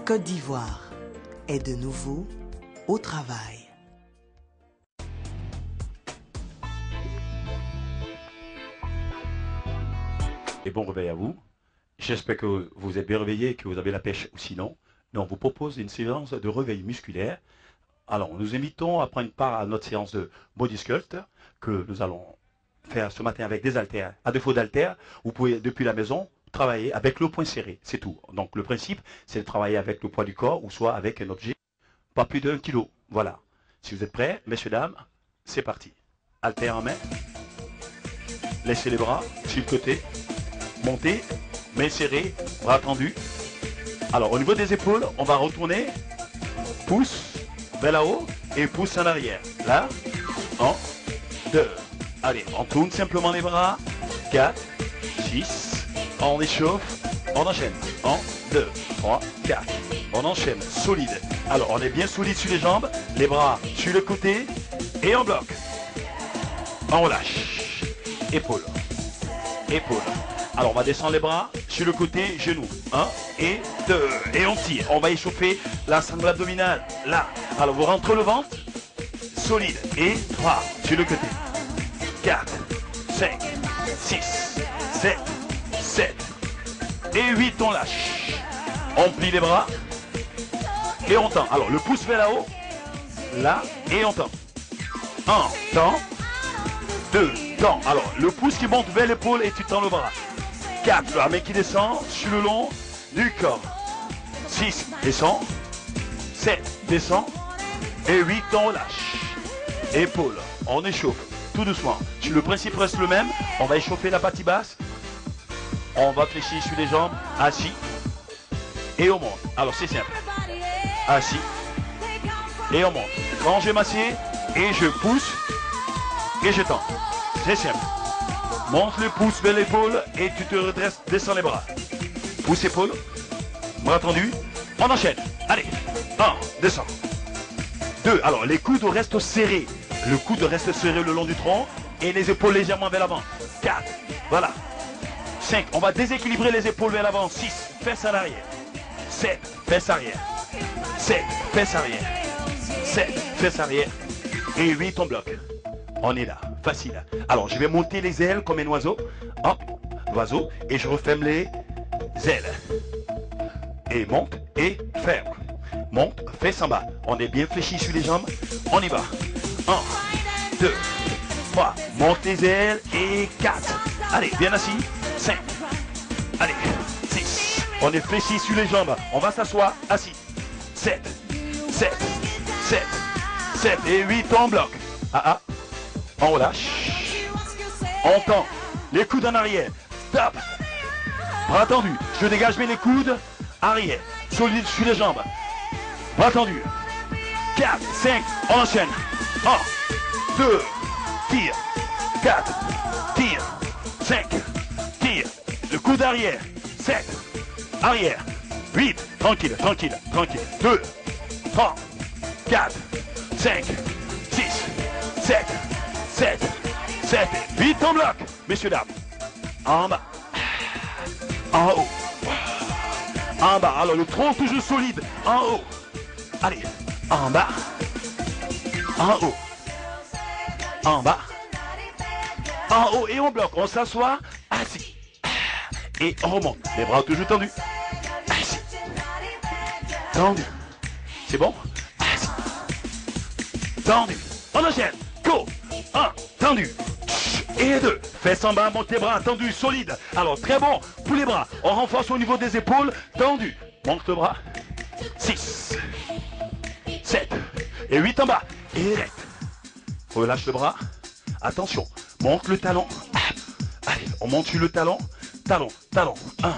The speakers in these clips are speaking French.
Côte d'Ivoire est de nouveau au travail. Et bon réveil à vous. J'espère que vous êtes bien réveillés et que vous avez la pêche ou sinon. On vous propose une séance de réveil musculaire. Alors, nous invitons à prendre part à notre séance de body sculpt que nous allons faire ce matin avec des haltères. À défaut d'haltères, vous pouvez depuis la maison travailler avec le poing serré, c'est tout. Donc le principe, c'est de travailler avec le poids du corps ou soit avec un objet pas plus d'1 kg. Voilà. Si vous êtes prêts, messieurs, dames, c'est parti. Haltères en main. Laissez les bras sur le côté. Montez, mains serrées, bras tendus. Alors au niveau des épaules, on va retourner. Pouce vers là-haut et pouce en arrière. Là, 1, 2. Allez, on tourne simplement les bras. 4, 6. On échauffe. On enchaîne. 1, 2, 3, 4. On enchaîne. Solide. Alors, on est bien solide sur les jambes. Les bras sur le côté. Et on bloque. On relâche. Épaule. Épaule. Alors, on va descendre les bras sur le côté, genoux. 1 et 2. Et on tire. On va échauffer la sangle abdominale. Là. Alors, vous rentrez le ventre. Solide. Et 3 sur le côté. 4, 5, 6, 7, 7. Et 8, on lâche. On plie les bras. Et on tend. Alors, le pouce vers là-haut. Là. Et on tend. 1, tend. 2, tend. Alors, le pouce qui monte vers l'épaule et tu tends le bras. 4, la main qui descend sur le long du corps. 6, descend. 7, descend. Et 8, on lâche. Épaule, on échauffe tout doucement. Si le principe reste le même, on va échauffer la partie basse. On va fléchir sur les jambes, assis. Et on monte. Alors c'est simple. Assis. Et on monte. Quand je vais masser, et je pousse. Et je tends. C'est simple. Monte le pouce vers l'épaule et tu te redresses, descends les bras. Pouce épaule. Bras tendus. On enchaîne. Allez. 1, descend. 2, alors les coudes restent serrés. Le coude reste serré le long du tronc et les épaules légèrement vers l'avant. 4, voilà. 5, on va déséquilibrer les épaules vers l'avant. 6, fesses à l'arrière. 7, fesses arrière. 7, fesses arrière. 7, fesses arrière. Et 8, on bloque. On est là, facile. Alors je vais monter les ailes comme un oiseau. Hop, l'oiseau. Et je referme les ailes. Et monte et ferme. Monte, fesses en bas. On est bien fléchi sur les jambes. On y va. 1, 2, 3. Monte les ailes. Et 4. Allez, bien assis. 5. Allez, 6. On est fléchi sur les jambes. On va s'asseoir assis. 7. 7. 7. 7. Et 8, on bloque. On relâche. On tend. Les coudes en arrière. Stop. Bras tendus. Je dégage bien les coudes. Arrière. Solide sur les jambes. Bras tendus. 4, 5, on enchaîne. 1, 2, tire. 4, tire. 5, tire. Le coude arrière. 7, arrière. 8, tranquille, tranquille, tranquille. 2, 3, 4, 5, 6, 7, 7, 7, 8, on bloque. Messieurs, dames. En bas. En haut. En bas. Alors le tronc toujours solide. En haut. Allez. En bas. En haut. En bas. En haut. Et on bloque. On s'assoit. Assis. Et on remonte. Les bras toujours tendus. Assis. Tendu. C'est bon? Assis. Tendu. On enchaîne. Go. 1. Tendu. Et 2. Fesses en bas. Monte les bras. Tendus. Solide. Alors très bon. Pour les bras. On renforce au niveau des épaules. Tendu. Monte le bras. 6. 7 et 8 en bas. Et recte. Relâche le bras. Attention. Monte le talon. Allez, on monte sur le talon. Talon, talon. 1,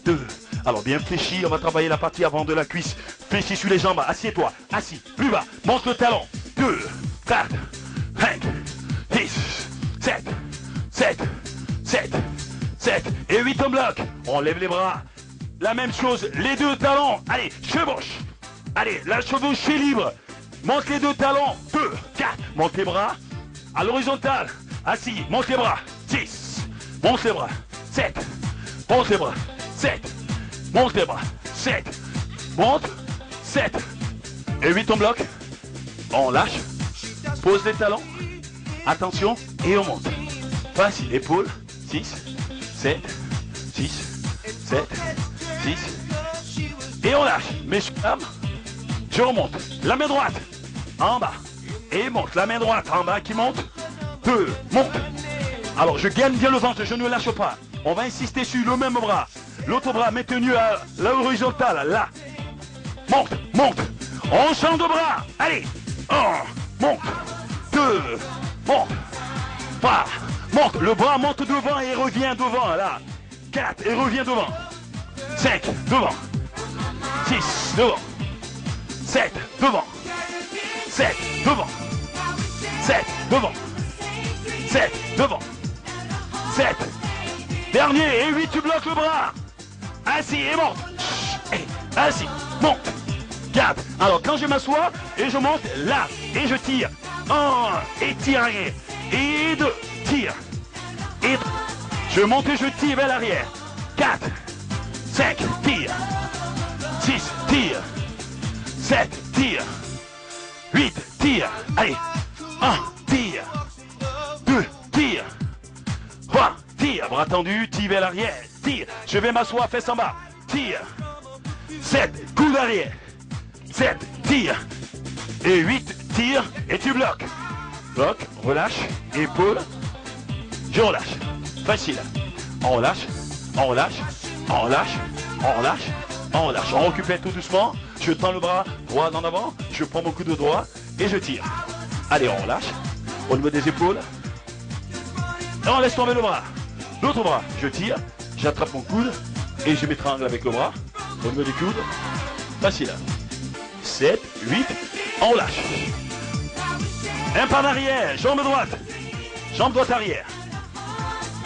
2. Alors bien fléchi. On va travailler la partie avant de la cuisse. Fléchi sur les jambes. Assieds-toi. Assis. Plus bas. Monte le talon. 2, 4, 5, 6, 7, 7, 7, 7. Et 8 en bloc. On lève les bras. La même chose. Les deux talons. Allez, chevauche. Allez, la chevauche est libre. Monte les deux talons. 2, 4. Monte les bras. À l'horizontale. Assis. Monte les bras. 6. Monte les bras. 7. Monte les bras. 7. Monte les bras. 7. monte, 7 et 8 on bloque, on lâche, pose les talons, attention, et on monte. Facile, épaule, 6, 7, 6, 7, 6, et on lâche. Messieurs, dames, je remonte, la main droite, en bas, et monte, la main droite en bas qui monte, 2, monte. Alors je gagne bien le ventre, je ne lâche pas. On va insister sur le même bras. L'autre bras maintenu à l'horizontale, là. Monte, monte. On change de bras. Allez. 1, monte. 2, monte. 3, monte. Le bras monte devant et revient devant, là. 4, et revient devant. 5, devant. 6, devant. 7, devant. 7, devant. 7, devant. 7, devant. 7. Dernier, et 8, tu bloques le bras. Assis et monte. Assis, monte. 4. Alors quand je m'assois et je monte là, et je tire. 1, et tire arrière. Et 2, tire. Et 3. Je monte et je tire vers l'arrière. 4, 5, tire. 6, tire. 7, tire. 8, tire. Allez. 1, tire. 2, tire. 3, tire. Bras tendu, tire vers l'arrière. Tire. Je vais m'asseoir, fesses en bas. Tire. 7, coude arrière. 7, tire. Et 8, tire. Et tu bloques. Bloque, relâche. Épaule. Je relâche. Facile. On relâche. On relâche. On relâche. On relâche. On relâche. On récupère tout doucement. Je tends le bras droit en avant. Je prends mon coude droit. Et je tire. Allez, on relâche. Au niveau des épaules. Et on laisse tomber le bras. L'autre bras, je tire. J'attrape mon coude. Et je m'étrangle avec le bras. Au niveau du coude. Facile. 7, 8. On lâche. Un pas d'arrière. Jambe droite. Jambe droite arrière.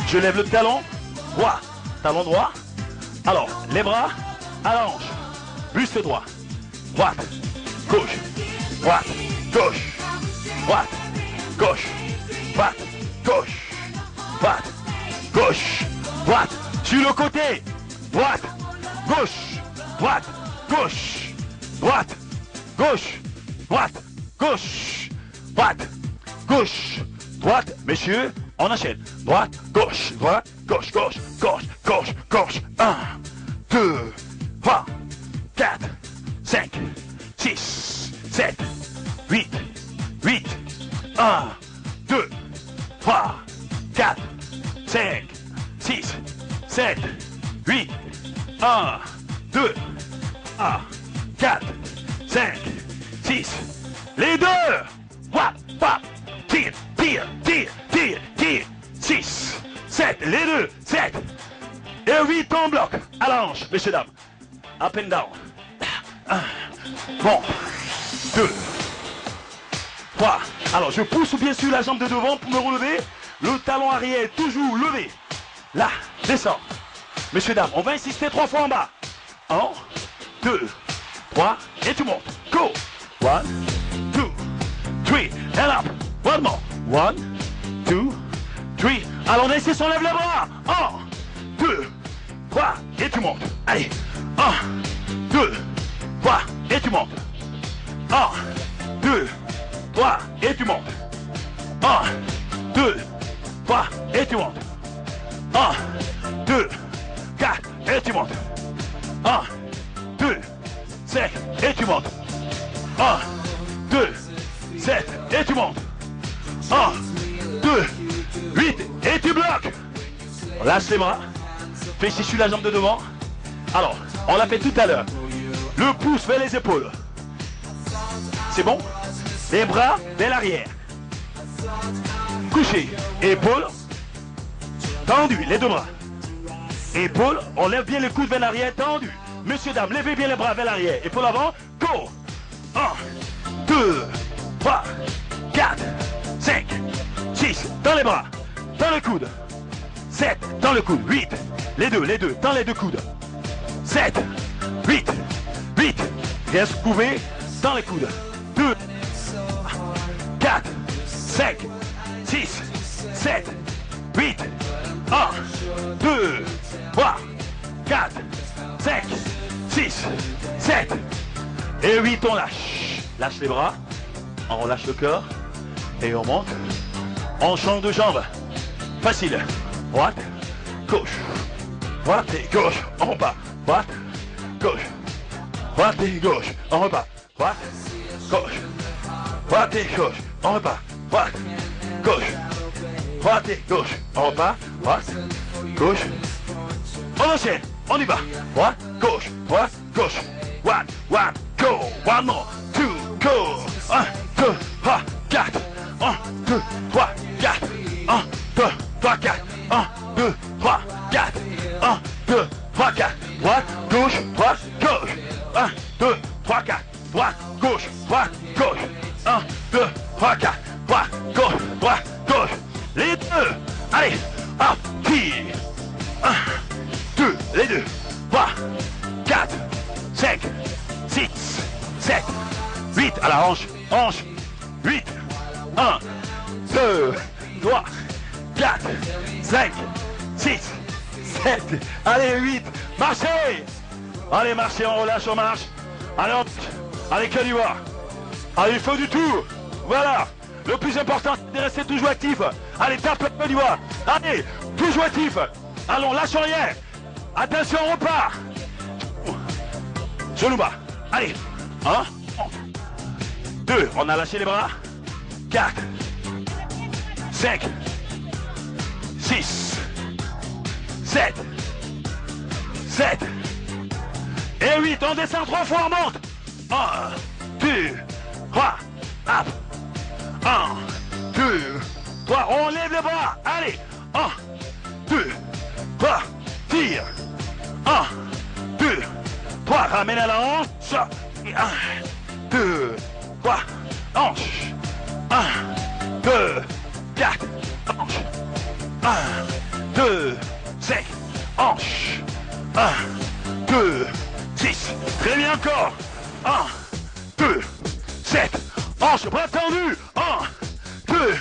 Je lève le talon droit. Talon droit. Alors, les bras à la hanche. Buste droit. Droite. Gauche. Droite. Gauche. Droite. Gauche. Droite. Gauche. Droite. Gauche. Droite. Sur le côté. Droite. Gauche. Droite. Gauche. Droite. Gauche. Droite. Gauche. Droite. Gauche. Droite. Messieurs, on enchaîne. Droite. Gauche. Droite. Gauche. Gauche. Gauche. Gauche. Gauche. 1, 2, 3, 4, 5, 6, 7, 8, 8, 1, 2, 3, 4, 5, 6, 7, 8, 1, 2, 3, 4, 5, 6, les deux, wap, wap, tire, tire, tire, tire, tire, 6, 7, les deux, 7, et 8 on bloque, à la hanche, messieurs, dames, up and down, 1, bon, 2, 3, alors je pousse bien sûr la jambe de devant pour me relever, le talon arrière toujours levé, là, descend, messieurs, dames, on va insister 3 fois en bas, 1, 2, 3, et tu montes, go, 1, 2, 3, and up, one more, 1, 2, 3, alors on essaie, on lève les bras, 1, 2, 3, et tu montes, allez, 1, 2, 3, et tu montes, 1, 2, 3, et tu montes, 1, 2, 3, et tu montes, 1, 2, 4, et tu montes, 1, 2, 5, et tu montes, 1, 2, 7, et tu montes, 1, 2, 8, et tu bloques, lâche les bras, fais ici sur la jambe de devant, alors, on l'a fait tout à l'heure, le pouce vers les épaules, c'est bon, les bras vers l'arrière, couché, épaules, tendu, les deux bras, épaules, on lève bien les coudes vers l'arrière, tendu, messieurs, dames, levez bien les bras vers l'arrière, épaules avant, go, 1, 2, 3, 4, 5, 6, dans les bras, dans le coude, 7, dans le coude, 8, les deux, dans les deux coudes, 7, 8, 8, reste couvé, dans les coudes, 2, 4, 5, 6, 7, 8, 1, 2, 3, 4, 5, 6, 7. Et 8, on lâche. Lâche les bras. On relâche le corps. Et on monte. On change de jambe. Facile. Droite, gauche. Droite et gauche. On repart. Droite, gauche. Droite et gauche. On repart. Droite, gauche. Droite et gauche. On repart. Droite, gauche. Droite et gauche. On repart. Droite, gauche. On enchaîne. On y va. Droite, gauche. Droite, gauche. One, go. One more. Two, go. 1, 2, 3, 4. 1, 2, 3, 4. 1, 2, 3, 4. 1, 2, 3, 4. 1, 2, 3, 4. Droite, gauche, droite, gauche. 1, 2, 3, 4. Droite, gauche, droite, gauche. 1, 2, 3, 4. Droite, gauche, droite, gauche. Les deux. Allez, hop, tire. 1, 2, les deux. 3, 4, 5, 6, 7, 8. À la hanche, hanche. 8. 1, 2, 3, 4, 5, 6, 7. Allez, 8. Marchez. Allez, marchez, on relâche, on marche. Allez, hop. Allez, que du voir. Allez, il faut du tout. Voilà. Le plus important, c'est de rester toujours actif. Allez, tape le peu du doigt. Allez, toujours actif. Allons, lâche rien. Attention, on repart. Genou bas. Allez. 1, 2. On a lâché les bras. 4, 5, 6, 7, 7. Et 8. On descend 3 fois, on monte. 1, 2, 3. Hop. 1, 2, 3. On lève les bras. Allez. 1, 2, 3. Tire. 1, 2, 3. Ramène à la hanche. 1, 2, 3. Hanche. 1, 2, 4. Hanche. 1, 2, 5. Hanche. 1, 2, 6. Très bien encore. 1, 2, 7. Hanche, bras tendu. 1, 2,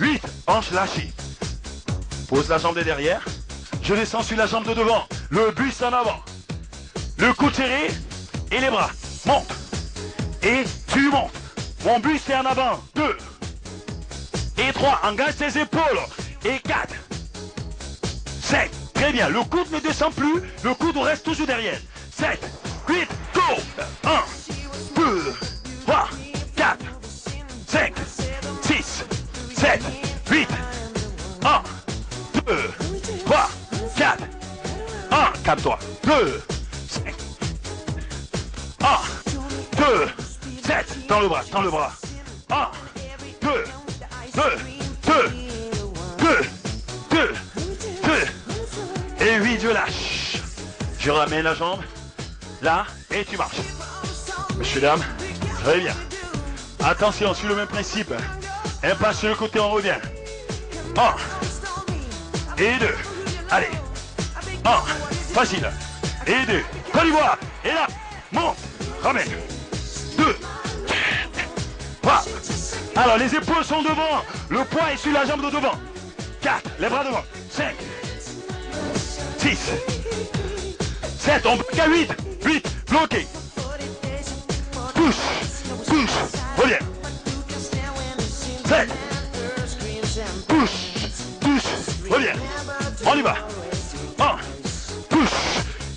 8. Hanche lâchée. Pose la jambe de derrière. Je descends sur la jambe de devant. Le buste en avant. Le coude serré. Et les bras. Monte. Et tu montes. Mon buste est en avant. 2. Et 3. Engage tes épaules. Et 4. 5. Très bien. Le coude ne descend plus. Le coude reste toujours derrière. 7. 8. Go. 1, 2, 3, 4, 5, 6, 7, 8. 1, 2, 3, 4. 1. Calme-toi. 2, 5. 1, 2, 7. Tends le bras, tends le bras. 1, 2, 2, 2, 2, 2, 2. Et 8, je lâche. Je ramène la jambe. Là, et tu marches. Messieurs, dames, très bien. Attention, sur le même principe. Un pas sur le côté, on revient. 1 et 2. Allez. 1, facile. Et 2. Quand il voit. Et là, monte. Ramène. 2. 3. Alors, les épaules sont devant. Le poids est sur la jambe de devant. 4. Les bras devant. 5. 6. 7. On bloque à 8. 8. Bloqué. Pousse. Pousse. Reviens. 7. Pousse. Pousse. Reviens. On y va. 1. Pousse.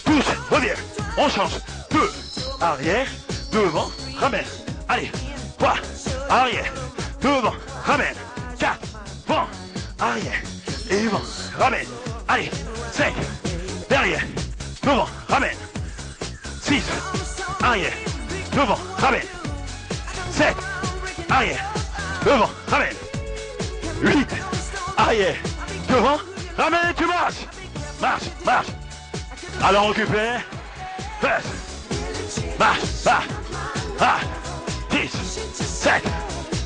Pousse. Reviens. On change. 2. Arrière. Devant. Ramène. Allez. 3. Arrière. Devant. Ramène. 4. Vent. Arrière. Et vent. Ramène. Allez. 5. Derrière. Devant. Ramène. 6. Arrière. Devant. Ramène. 7. Arrière. Devant. Ramène. 8. Arrière. Devant. Ramène et tu marches. Marche. Marche. Alors on récupère. Fais. Marche. Marche. Marche. 10. 7.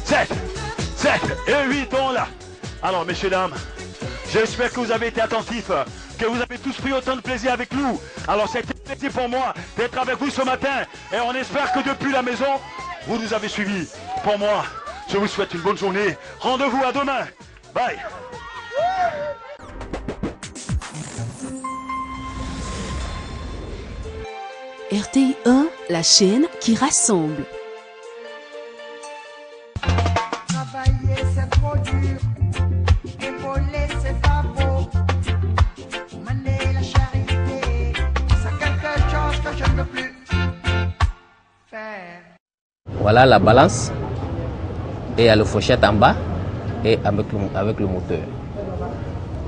7. 7. Et 8. On l'a. Alors messieurs, dames, j'espère que vous avez été attentifs, que vous avez tous pris autant de plaisir avec nous. Alors c'était un plaisir pour moi d'être avec vous ce matin. Et on espère que depuis la maison, vous nous avez suivis. Pour moi, je vous souhaite une bonne journée. Rendez-vous à demain. Bye. RTI 1 la chaîne qui rassemble. Travailler c'est trop dur, épauler c'est pas beau, mener la charité, c'est quelque chose que je ne veux plus faire. Voilà la balance, et il y a le fourchette en bas, et avec le moteur.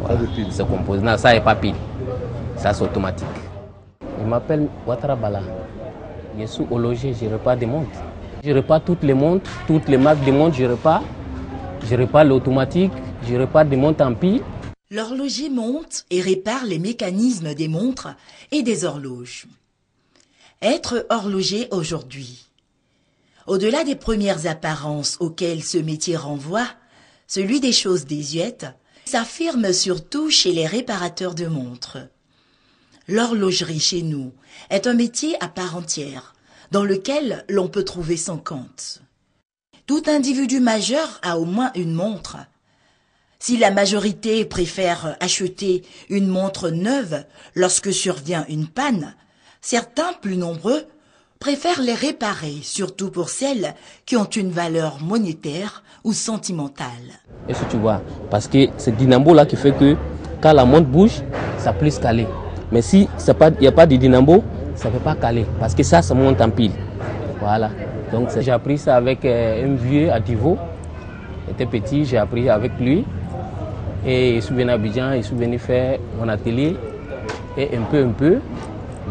Voilà, ce composant, ça n'est pas pile, ça c'est automatique. Je m'appelle Ouattara Bala, je suis horloger, je répare des montres. Je répare toutes les montres, toutes les marques de montres, je répare l'automatique, je répare des montres en pile. L'horloger monte et répare les mécanismes des montres et des horloges. Être horloger aujourd'hui. Au-delà des premières apparences auxquelles ce métier renvoie, celui des choses désuètes s'affirme surtout chez les réparateurs de montres. L'horlogerie chez nous est un métier à part entière, dans lequel l'on peut trouver son compte. Tout individu majeur a au moins une montre. Si la majorité préfère acheter une montre neuve lorsque survient une panne, certains, plus nombreux, préfèrent les réparer, surtout pour celles qui ont une valeur monétaire ou sentimentale. Est-ce que tu vois? Parce que ce dynamo-là qui fait que quand la montre bouge, ça peut se caler. Mais si il n'y a pas de dynamo, ça ne peut pas caler. Parce que ça monte en pile. Voilà. Donc j'ai appris ça avec un vieux à Divo. J'étais petit, j'ai appris avec lui. Et je suis venu à Abidjan, je suis venu faire mon atelier. Et un peu,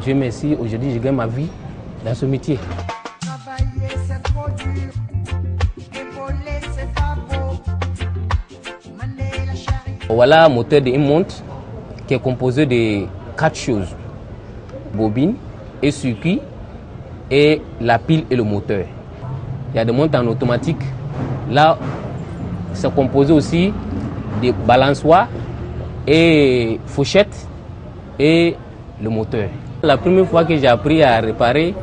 Dieu merci, aujourd'hui je gagne ma vie dans ce métier. Travailler c'est trop dur, épauler c'est pas beau, mener la charité. Voilà un moteur d'une montre qui est composé de 4 choses. Bobine et circuit et la pile et le moteur. Il y a des montres en automatique. Là, c'est composé aussi de balançoires et fourchettes et le moteur. La première fois que j'ai appris à réparer,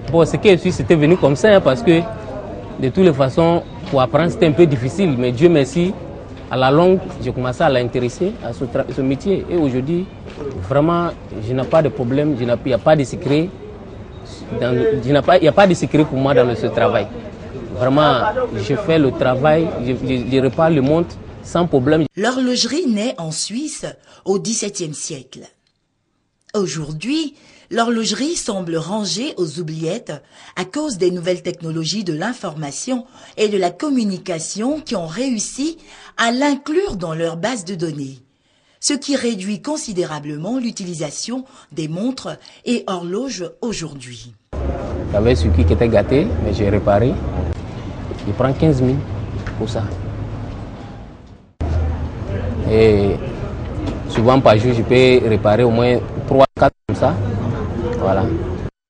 bon, ce que je suis, c'était venu comme ça, hein, parce que de toutes les façons, pour apprendre, c'était un peu difficile. Mais Dieu merci, à la longue, j'ai commencé à l'intéresser à ce métier. Et aujourd'hui, vraiment, je n'ai pas de problème, il n'y a pas de secret. Il n'y a pas de secret pour moi dans ce travail. Vraiment, je fais le travail, je répare les montres sans problème. L'horlogerie naît en Suisse au XVIIe siècle. Aujourd'hui, l'horlogerie semble rangée aux oubliettes à cause des nouvelles technologies de l'information et de la communication qui ont réussi à l'inclure dans leur base de données, ce qui réduit considérablement l'utilisation des montres et horloges aujourd'hui. J'avais ce qui était gâté, mais j'ai réparé. Je prends 15 000 pour ça. Et souvent par jour, je peux réparer au moins 3-4 comme ça. Voilà.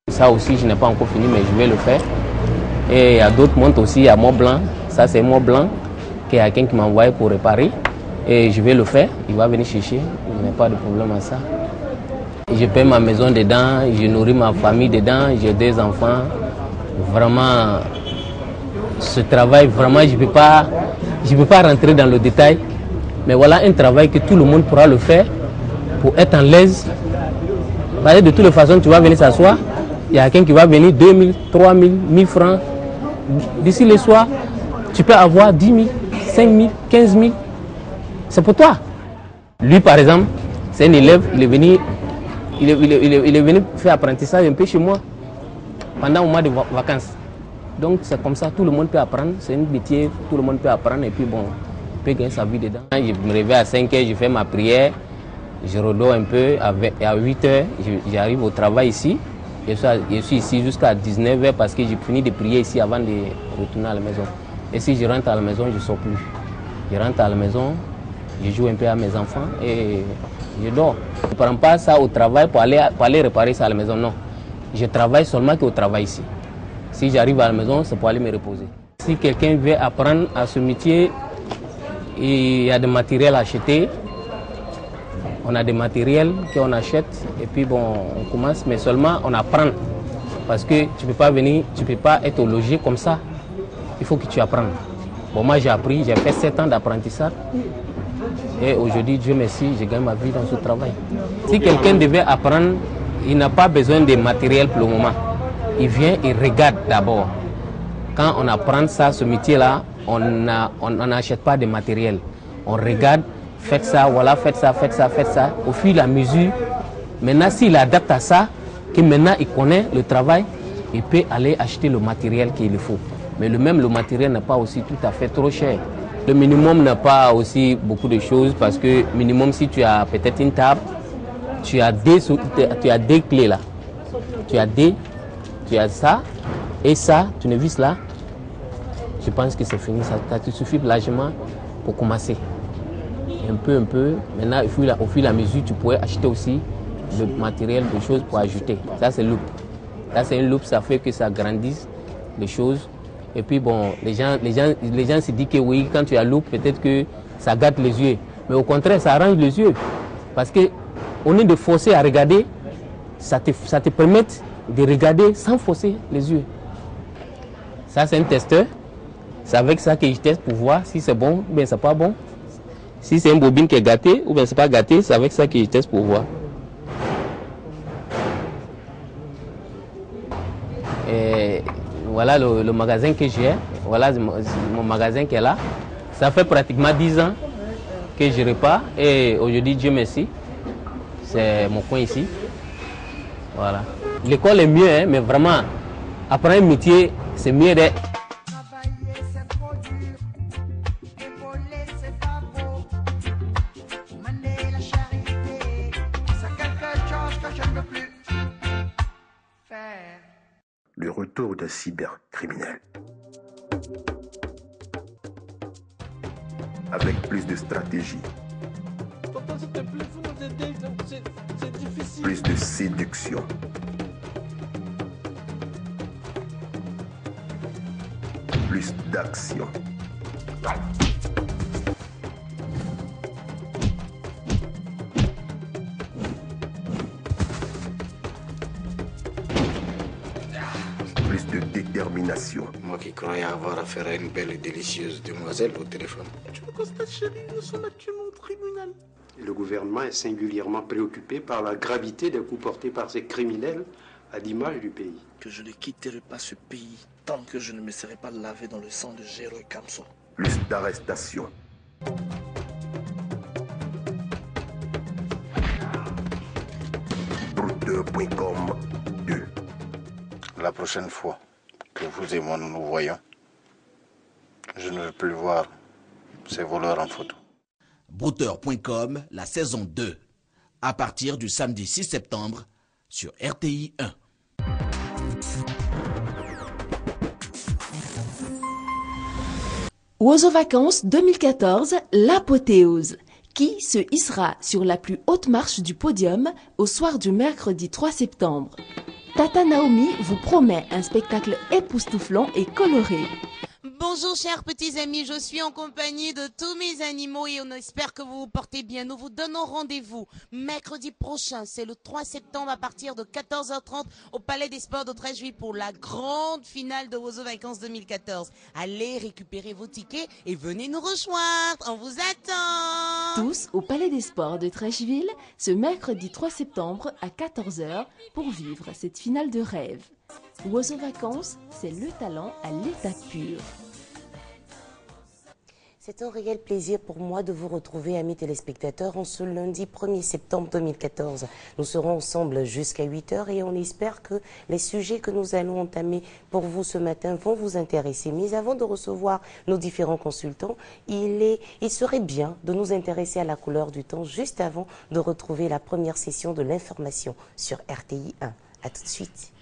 Ça aussi, je n'ai pas encore fini, mais je vais le faire. Et il y a d'autres montres aussi, à Mont Blanc. Ça, c'est Mont Blanc, qu'il y a quelqu'un qui m'a envoyé pour réparer. Et je vais le faire. Il va venir chercher. Il n'y a pas de problème à ça. Et je paie ma maison dedans, je nourris ma famille dedans, j'ai 2 enfants. Vraiment, ce travail, vraiment, je ne peux pas rentrer dans le détail. Mais voilà un travail que tout le monde pourra le faire pour être en l'aise. De toutes les façons, tu vas venir s'asseoir. Il y a quelqu'un qui va venir 2 000, 3 000, 1 000 francs. D'ici le soir, tu peux avoir 10 000, 5 000, 15 000. C'est pour toi. Lui, par exemple, c'est un élève, il est venu faire apprentissage un peu chez moi pendant un mois de vacances. Donc c'est comme ça, tout le monde peut apprendre. C'est un métier, tout le monde peut apprendre et puis bon, on peut gagner sa vie dedans. Je me réveille à 5 h, je fais ma prière, je redors un peu, et à 8 h, j'arrive au travail ici. Je suis ici jusqu'à 19 h parce que j'ai fini de prier ici avant de retourner à la maison. Et si je rentre à la maison, je ne sors plus. Je rentre à la maison, je joue un peu à mes enfants et je dors. Je ne prends pas ça au travail pour aller réparer ça à la maison, non. Je travaille seulement qu'au travail ici. Si j'arrive à la maison, c'est pour aller me reposer. Si quelqu'un veut apprendre à ce métier, il y a des matériels à acheter. On a des matériels qu'on achète et puis bon, on commence, mais seulement on apprend. Parce que tu ne peux pas venir, tu ne peux pas être logé comme ça. Il faut que tu apprennes. Bon, moi j'ai appris, j'ai fait 7 ans d'apprentissage. Et aujourd'hui, Dieu merci, je gagne ma vie dans ce travail. Si quelqu'un devait apprendre, il n'a pas besoin de matériel pour le moment. il vient et regarde d'abord. Quand on apprend ça, ce métier-là, on n'achète pas de matériel. On regarde, faites ça, voilà, faites ça, faites ça, faites ça. Au fur et à mesure, maintenant s'il adapte à ça, que maintenant il connaît le travail, il peut aller acheter le matériel qu'il faut. Mais le matériel n'est pas aussi tout à fait trop cher. Le minimum n'a pas aussi beaucoup de choses parce que minimum si tu as peut-être une table, tu as des clés là. Tu as ça et ça, tu ne vis là. Je pense que c'est fini, ça te suffit largement pour commencer. Un peu. Maintenant, au fur et à mesure, tu pourrais acheter aussi le matériel, des choses pour ajouter. Ça, c'est loupe. Là, c'est une loupe, ça fait que ça grandisse les choses. Et puis, bon, les gens se disent que oui, quand tu as loupe, peut-être que ça gâte les yeux. Mais au contraire, ça arrange les yeux. Parce que au lieu de forcer à regarder, ça te permet de regarder sans forcer les yeux. Ça, c'est un testeur. C'est avec ça que je teste pour voir si c'est bon ou bien c'est pas bon. Si c'est une bobine qui est gâtée ou bien c'est pas gâté, c'est avec ça que je teste pour voir. Et voilà le magasin que j'ai. Voilà mon magasin qui est là. Ça fait pratiquement 10 ans que je repars. Et aujourd'hui, Dieu merci, c'est mon coin ici. Voilà. L'école est mieux, hein, mais vraiment, apprendre un métier, c'est mieux d'être. Travailler c'est trop dur, épauler c'est pas beau, mener la charité, c'est quelque chose que je ne veux plus faire. Le retour d'un cybercriminel. Avec plus de stratégie. Tonton, s'il te plaît, faut nous aider, c'est difficile. Plus de séduction. Plus d'action. Plus de détermination. Moi qui croyais avoir affaire à une belle et délicieuse demoiselle au téléphone. Tu me constates, chérie, nous sommes actuellement au tribunal. Le gouvernement est singulièrement préoccupé par la gravité des coups portés par ces criminels à l'image du pays. Que je ne quitterai pas ce pays tant que je ne me serai pas lavé dans le sang de Géro et Kamso. Plus d'arrestation. Brouteur.com 2. La prochaine fois que vous et moi nous nous voyons, je ne veux plus voir ces voleurs en photo. Brouteur.com, la saison 2, à partir du samedi 6 septembre sur RTI 1. Oiseaux Vacances 2014, l'apothéose. Qui se hissera sur la plus haute marche du podium au soir du mercredi 3 septembre? Tata Naomi vous promet un spectacle époustouflant et coloré. Bonjour chers petits amis, je suis en compagnie de tous mes animaux et on espère que vous vous portez bien. Nous vous donnons rendez-vous mercredi prochain, c'est le 3 septembre à partir de 14h30 au Palais des Sports de Treichville pour la grande finale de Oiseaux Vacances 2014. Allez récupérer vos tickets et venez nous rejoindre, on vous attend. Tous au Palais des Sports de Treichville ce mercredi 3 septembre à 14h pour vivre cette finale de rêve. Oiseaux Vacances, c'est le talent à l'état pur. C'est un réel plaisir pour moi de vous retrouver, amis téléspectateurs, en ce lundi 1er septembre 2014. Nous serons ensemble jusqu'à 8h et on espère que les sujets que nous allons entamer pour vous ce matin vont vous intéresser. Mais avant de recevoir nos différents consultants, il serait bien de nous intéresser à la couleur du temps juste avant de retrouver la première session de l'information sur RTI 1. A tout de suite.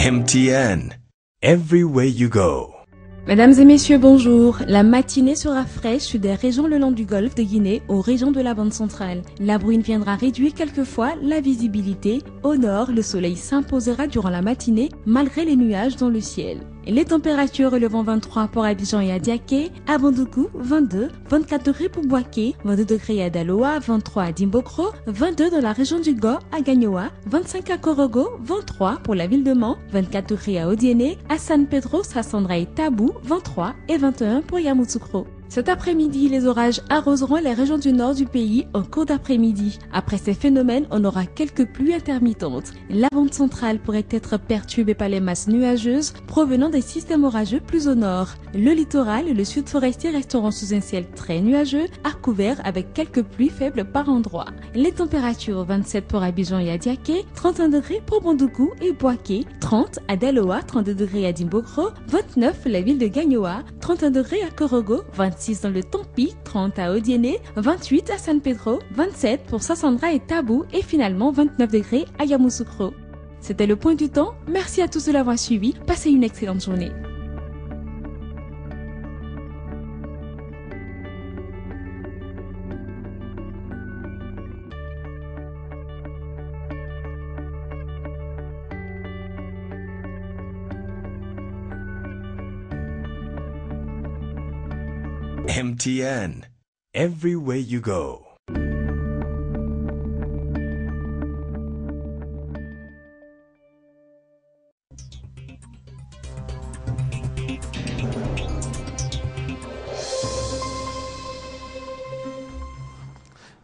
MTN, everywhere you go. Mesdames et messieurs, bonjour. La matinée sera fraîche des régions le long du golfe de Guinée aux régions de la bande centrale. La bruine viendra réduire quelquefois la visibilité. Au nord, le soleil s'imposera durant la matinée malgré les nuages dans le ciel. Les températures relevant 23 pour Abidjan et Adiaké, à Bandoukou 22, 24 degrés pour Boaké, 22 degrés à Daloa, 23 à Dimbokro, 22 dans la région du Go à Gagnoa, 25 à Korogo, 23 pour la ville de Mans, 24 degrés à Odiéné, à San Pedro, Sassandra et Tabou, 23 et 21 pour Yamoussoukro. Cet après-midi, les orages arroseront les régions du nord du pays en cours d'après-midi. Après ces phénomènes, on aura quelques pluies intermittentes. La bande centrale pourrait être perturbée par les masses nuageuses provenant des systèmes orageux plus au nord. Le littoral et le sud forestier resteront sous un ciel très nuageux, à couvert avec quelques pluies faibles par endroits. Les températures 27 pour Abidjan et Adiaké, 31 degrés pour Bandoukou et Boaké, 30 à Daloa, 32 degrés à Dimbokro, 29 la ville de Gagnoa, 31 degrés à Korogo, 26 dans le Tampi, 30 à Odiéné, 28 à San Pedro, 27 pour Sassandra et Tabou et finalement 29 degrés à Yamoussoukro. C'était le point du temps. Merci à tous de l'avoir suivi. Passez une excellente journée. MTN. Everywhere you go.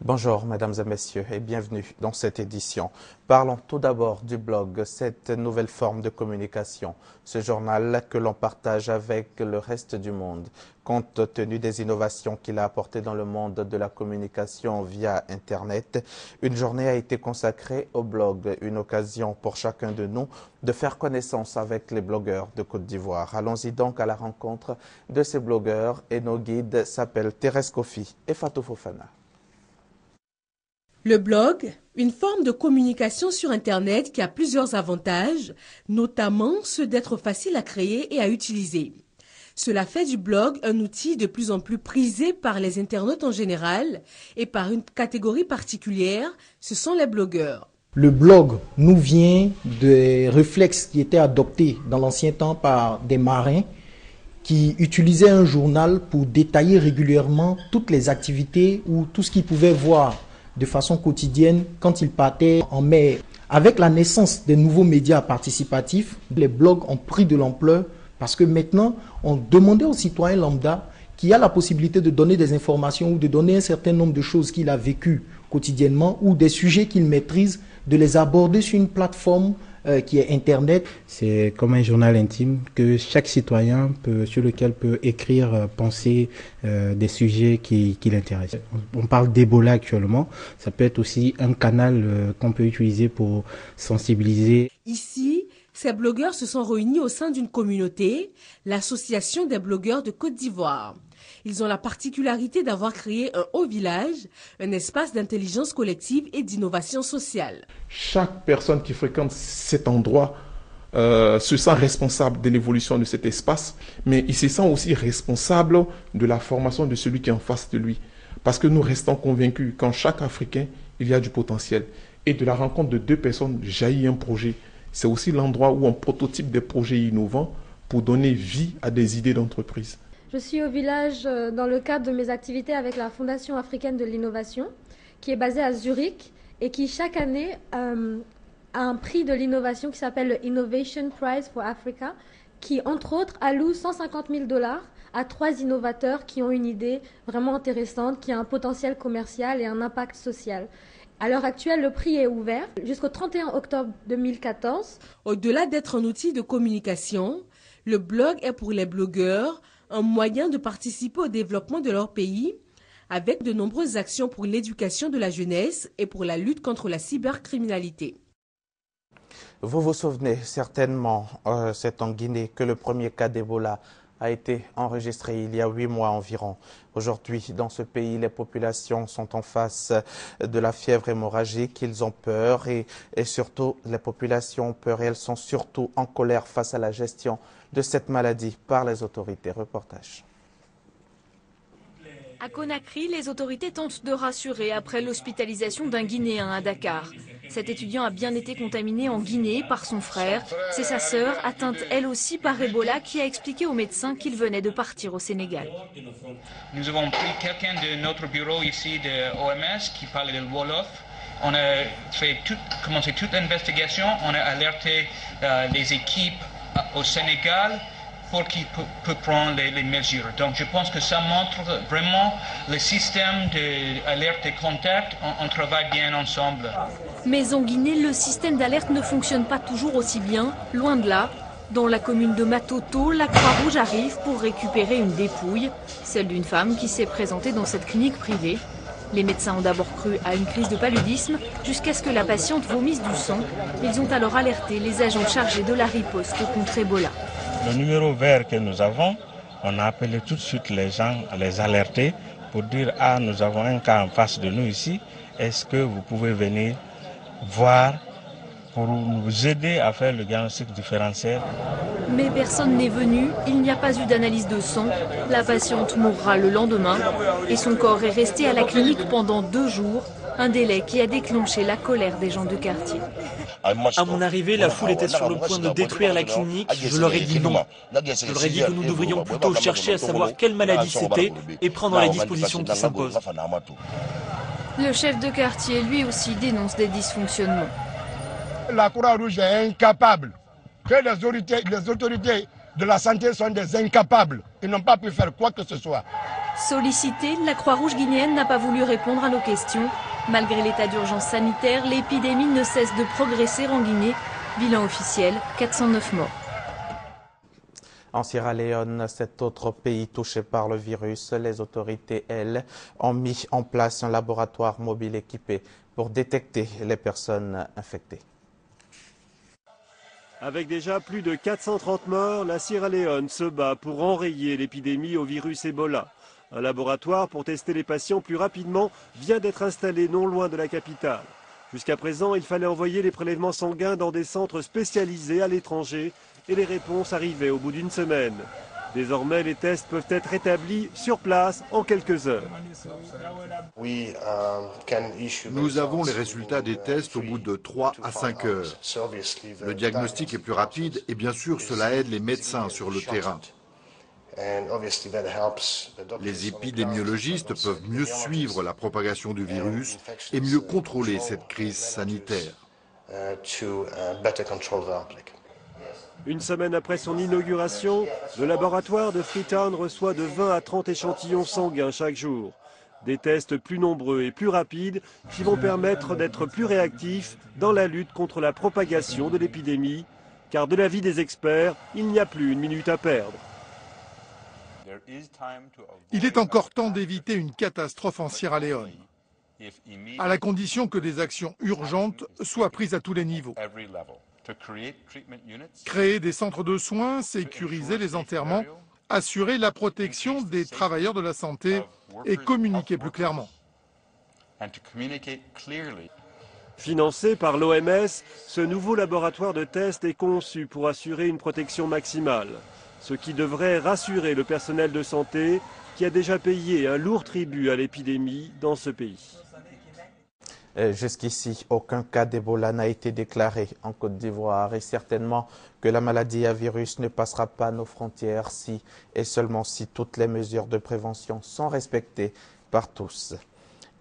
Bonjour mesdames et messieurs et bienvenue dans cette édition. Parlons tout d'abord du blog, cette nouvelle forme de communication, ce journal que l'on partage avec le reste du monde. Compte tenu des innovations qu'il a apportées dans le monde de la communication via Internet, une journée a été consacrée au blog, une occasion pour chacun de nous de faire connaissance avec les blogueurs de Côte d'Ivoire. Allons-y donc à la rencontre de ces blogueurs et nos guides s'appellent Thérèse Kofi et Fatou Fofana. Le blog, une forme de communication sur Internet qui a plusieurs avantages, notamment ceux d'être facile à créer et à utiliser. Cela fait du blog un outil de plus en plus prisé par les internautes en général et par une catégorie particulière, ce sont les blogueurs. Le blog nous vient des réflexes qui étaient adoptés dans l'ancien temps par des marins qui utilisaient un journal pour détailler régulièrement toutes les activités ou tout ce qu'ils pouvaient voir de façon quotidienne quand ils partaient en mer. Avec la naissance des nouveaux médias participatifs, les blogs ont pris de l'ampleur parce que maintenant, on demandait aux citoyens lambda qui a la possibilité de donner des informations ou de donner un certain nombre de choses qu'il a vécues quotidiennement ou des sujets qu'il maîtrise, de les aborder sur une plateforme qui est Internet. C'est comme un journal intime que chaque citoyen sur lequel peut écrire, penser des sujets qui l'intéressent. On parle d'Ebola actuellement, ça peut être aussi un canal qu'on peut utiliser pour sensibiliser. Ici, ces blogueurs se sont réunis au sein d'une communauté, l'Association des blogueurs de Côte d'Ivoire. Ils ont la particularité d'avoir créé un haut village, un espace d'intelligence collective et d'innovation sociale. Chaque personne qui fréquente cet endroit se sent responsable de l'évolution de cet espace, mais il se sent aussi responsable de la formation de celui qui est en face de lui. Parce que nous restons convaincus qu'en chaque Africain, il y a du potentiel. Et de la rencontre de deux personnes jaillit un projet. C'est aussi l'endroit où on prototype des projets innovants pour donner vie à des idées d'entreprise. Je suis au village dans le cadre de mes activités avec la Fondation africaine de l'innovation, qui est basée à Zurich et qui chaque année a un prix de l'innovation qui s'appelle le Innovation Prize for Africa, qui entre autres alloue $150 000 à 3 innovateurs qui ont une idée vraiment intéressante, qui a un potentiel commercial et un impact social. À l'heure actuelle, le prix est ouvert jusqu'au 31 octobre 2014. Au-delà d'être un outil de communication, le blog est pour les blogueurs un moyen de participer au développement de leur pays avec de nombreuses actions pour l'éducation de la jeunesse et pour la lutte contre la cybercriminalité. Vous vous souvenez certainement, c'est en Guinée que le premier cas d'Ebola a été enregistré il y a 8 mois environ. Aujourd'hui, dans ce pays, les populations sont en face de la fièvre hémorragique, ils ont peur et surtout, les populations ont peur et elles sont surtout en colère face à la gestion de cette maladie par les autorités. Reportage. À Conakry, les autorités tentent de rassurer après l'hospitalisation d'un Guinéen à Dakar. Cet étudiant a bien été contaminé en Guinée par son frère. C'est sa sœur, atteinte elle aussi par Ebola, qui a expliqué aux médecins qu'il venait de partir au Sénégal. Nous avons pris quelqu'un de notre bureau ici de OMS qui parle le Wolof. On a commencé toute l'investigation, on a alerté les équipes au Sénégal pour qu'ils puissent prendre les mesures. Donc je pense que ça montre vraiment le système d'alerte et contact, on travaille bien ensemble. Mais en Guinée, le système d'alerte ne fonctionne pas toujours aussi bien, loin de là. Dans la commune de Matoto, la Croix-Rouge arrive pour récupérer une dépouille, celle d'une femme qui s'est présentée dans cette clinique privée. Les médecins ont d'abord cru à une crise de paludisme jusqu'à ce que la patiente vomisse du sang. Ils ont alors alerté les agents chargés de la riposte contre Ebola. Le numéro vert que nous avons, on a appelé tout de suite les gens à les alerter pour dire « Ah, nous avons un cas en face de nous ici, est-ce que vous pouvez venir voir pour nous aider à faire le diagnostic différentiel ?» Mais personne n'est venu, il n'y a pas eu d'analyse de sang. La patiente mourra le lendemain et son corps est resté à la clinique pendant 2 jours, un délai qui a déclenché la colère des gens du quartier. À mon arrivée, la foule était sur le point de détruire la clinique. Je leur ai dit non. Je leur ai dit que nous devrions plutôt chercher à savoir quelle maladie c'était et prendre les dispositions qui s'imposent. Le chef de quartier, lui aussi, dénonce des dysfonctionnements. La Croix-Rouge est incapable. Que les autorités de la santé sont des incapables. Ils n'ont pas pu faire quoi que ce soit. Sollicitée, la Croix-Rouge guinéenne n'a pas voulu répondre à nos questions. Malgré l'état d'urgence sanitaire, l'épidémie ne cesse de progresser en Guinée. Bilan officiel, 409 morts. En Sierra Leone, cet autre pays touché par le virus, les autorités, elles, ont mis en place un laboratoire mobile équipé pour détecter les personnes infectées. Avec déjà plus de 430 morts, la Sierra Leone se bat pour enrayer l'épidémie au virus Ebola. Un laboratoire pour tester les patients plus rapidement vient d'être installé non loin de la capitale. Jusqu'à présent, il fallait envoyer les prélèvements sanguins dans des centres spécialisés à l'étranger et les réponses arrivaient au bout d'une semaine. Désormais, les tests peuvent être établis sur place en quelques heures. Nous avons les résultats des tests au bout de 3 à 5 heures. Le diagnostic est plus rapide et bien sûr cela aide les médecins sur le terrain. Les épidémiologistes peuvent mieux suivre la propagation du virus et mieux contrôler cette crise sanitaire. Une semaine après son inauguration, le laboratoire de Freetown reçoit de 20 à 30 échantillons sanguins chaque jour. Des tests plus nombreux et plus rapides qui vont permettre d'être plus réactifs dans la lutte contre la propagation de l'épidémie, car de l'avis des experts, il n'y a plus une minute à perdre. Il est encore temps d'éviter une catastrophe en Sierra Leone, à la condition que des actions urgentes soient prises à tous les niveaux. Créer des centres de soins, sécuriser les enterrements, assurer la protection des travailleurs de la santé et communiquer plus clairement. Financé par l'OMS, ce nouveau laboratoire de test est conçu pour assurer une protection maximale, ce qui devrait rassurer le personnel de santé qui a déjà payé un lourd tribut à l'épidémie dans ce pays. Jusqu'ici, aucun cas d'Ebola n'a été déclaré en Côte d'Ivoire et certainement que la maladie à virus ne passera pas nos frontières si et seulement si toutes les mesures de prévention sont respectées par tous.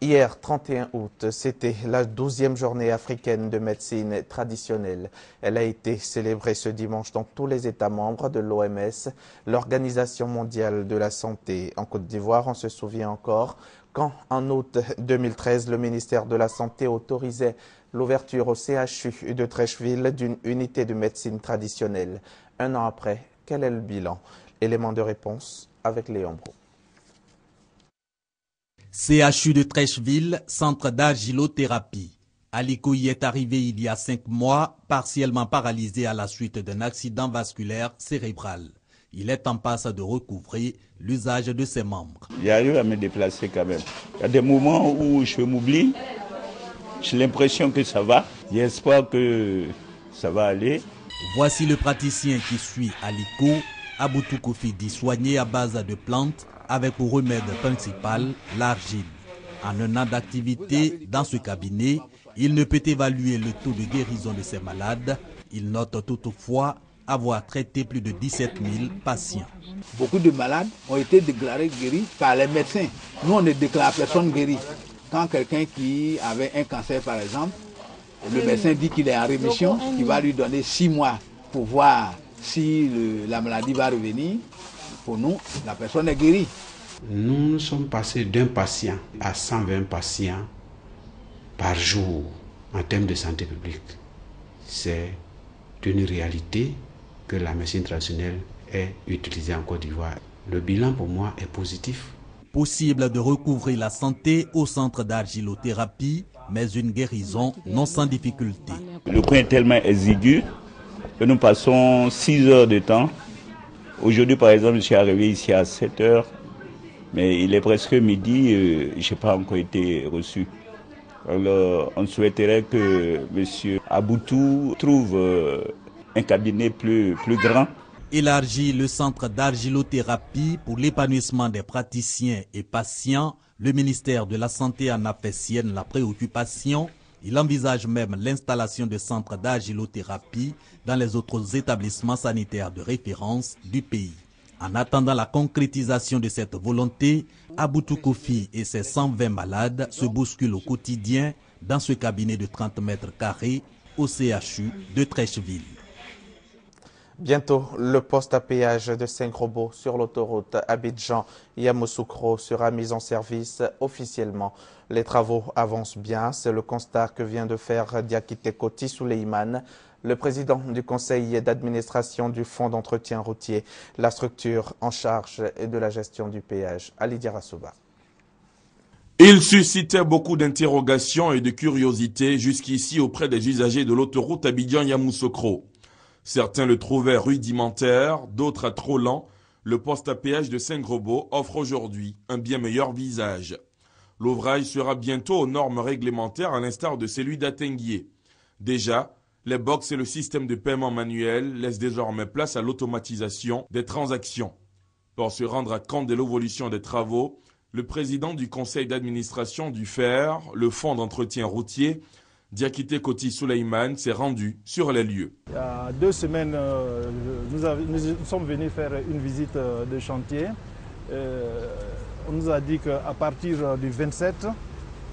Hier, 31 août, c'était la 12e journée africaine de médecine traditionnelle. Elle a été célébrée ce dimanche dans tous les États membres de l'OMS, l'Organisation mondiale de la santé. En Côte d'Ivoire, on se souvient encore quand, en août 2013, le ministère de la Santé autorisait l'ouverture au CHU de Treichville d'une unité de médecine traditionnelle. Un an après, quel est le bilan? Élément de réponse avec Léon Bro. CHU de Treichville, centre d'argilothérapie. Aliko y est arrivé il y a 5 mois, partiellement paralysé à la suite d'un accident vasculaire cérébral. Il est en passe de recouvrer l'usage de ses membres. J'arrive à me déplacer quand même. Il y a des moments où je m'oublie. J'ai l'impression que ça va. J'espère que ça va aller. Voici le praticien qui suit Aliko, Aboutou Kofidi, soigné à base de plantes avec pour remède principal l'argile. En un an d'activité dans ce cabinet, Il ne peut évaluer le taux de guérison de ces malades. Il note toutefois avoir traité plus de 17 000 patients. Beaucoup de malades ont été déclarés guéris par les médecins. Nous, on ne déclare personne guéri. Quand quelqu'un qui avait un cancer, par exemple, le médecin dit qu'il est en rémission, qu'il va lui donner 6 mois pour voir si la maladie va revenir. Pour nous, la personne est guérie. Nous sommes passés d'un patient à 120 patients par jour en termes de santé publique. C'est une réalité que la médecine traditionnelle est utilisée en Côte d'Ivoire. Le bilan pour moi est positif. Possible de recouvrer la santé au centre d'argilothérapie, mais une guérison non sans difficulté. Le coin est tellement exigu que nous passons 6 heures de temps. Aujourd'hui, par exemple, je suis arrivé ici à 7 heures, mais il est presque midi, je n'ai pas encore été reçu. Alors, on souhaiterait que M. Aboutou trouve un cabinet plus grand. Élargit le centre d'argilothérapie pour l'épanouissement des praticiens et patients. Le ministère de la Santé en a fait sienne la préoccupation. Il envisage même l'installation de centres d'argilothérapie dans les autres établissements sanitaires de référence du pays. En attendant la concrétisation de cette volonté, Aboutou Kofi et ses 120 malades se bousculent au quotidien dans ce cabinet de 30 mètres carrés au CHU de Trècheville. Bientôt, le poste à péage de Saint-Grobo sur l'autoroute Abidjan-Yamoussoukro sera mis en service officiellement. Les travaux avancent bien, c'est le constat que vient de faire Diakité Koti Souleyman, le président du conseil d'administration du fonds d'entretien routier, la structure en charge de la gestion du péage. Ali Diarasouba. Il suscitait beaucoup d'interrogations et de curiosité jusqu'ici auprès des usagers de l'autoroute Abidjan-Yamoussoukro. Certains le trouvaient rudimentaire, d'autres trop lent. Le poste à péage de Saint-Grobo offre aujourd'hui un bien meilleur visage. L'ouvrage sera bientôt aux normes réglementaires à l'instar de celui d'Atenguier. Déjà, les box et le système de paiement manuel laissent désormais place à l'automatisation des transactions. Pour se rendre à compte de l'évolution des travaux, le président du conseil d'administration du FER, le fonds d'entretien routier, Diakité Koti Souleyman, s'est rendu sur les lieux. Il y a 2 semaines, nous sommes venus faire une visite de chantier. On nous a dit qu'à partir du 27,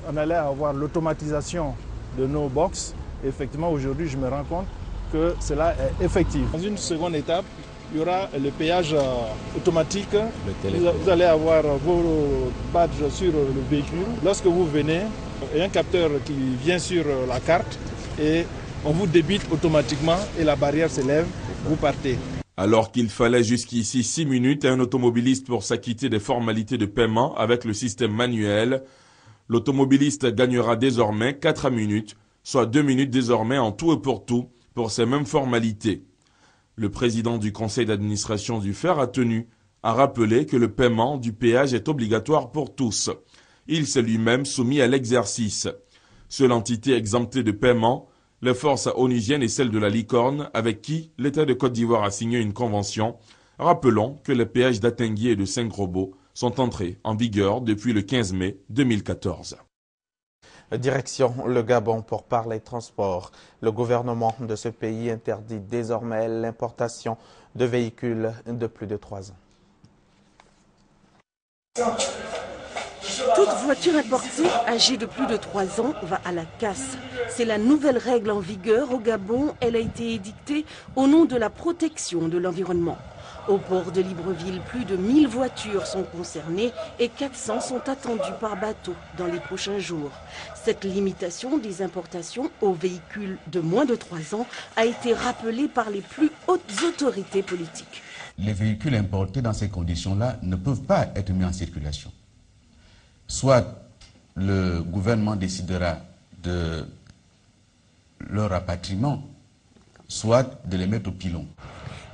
on allait avoir l'automatisation de nos box. Effectivement, aujourd'hui, je me rends compte que cela est effectif. Dans une seconde étape, il y aura le péage automatique. Vous allez avoir vos badges sur le véhicule. Lorsque vous venez, il y a un capteur qui vient sur la carte et on vous débite automatiquement et la barrière s'élève, vous partez. Alors qu'il fallait jusqu'ici 6 minutes à un automobiliste pour s'acquitter des formalités de paiement avec le système manuel, l'automobiliste gagnera désormais 4 minutes, soit 2 minutes désormais en tout et pour ces mêmes formalités. Le président du conseil d'administration du FER a tenu à rappeler que le paiement du péage est obligatoire pour tous. Il s'est lui-même soumis à l'exercice. Seule entité exemptée de paiement, les forces onusiennes et celles de la Licorne, avec qui l'État de Côte d'Ivoire a signé une convention. Rappelons que les péages d'Atenguier et de Saint-Grobo sont entrés en vigueur depuis le 15 mai 2014. Direction le Gabon pour parler transport. Le gouvernement de ce pays interdit désormais l'importation de véhicules de plus de 3 ans. Toute voiture importée âgée de plus de 3 ans va à la casse. C'est la nouvelle règle en vigueur au Gabon. Elle a été édictée au nom de la protection de l'environnement. Au port de Libreville, plus de 1000 voitures sont concernées et 400 sont attendues par bateau dans les prochains jours. Cette limitation des importations aux véhicules de moins de 3 ans a été rappelée par les plus hautes autorités politiques. Les véhicules importés dans ces conditions-là ne peuvent pas être mis en circulation. Soit le gouvernement décidera de leur rapatriement, soit de les mettre au pilon.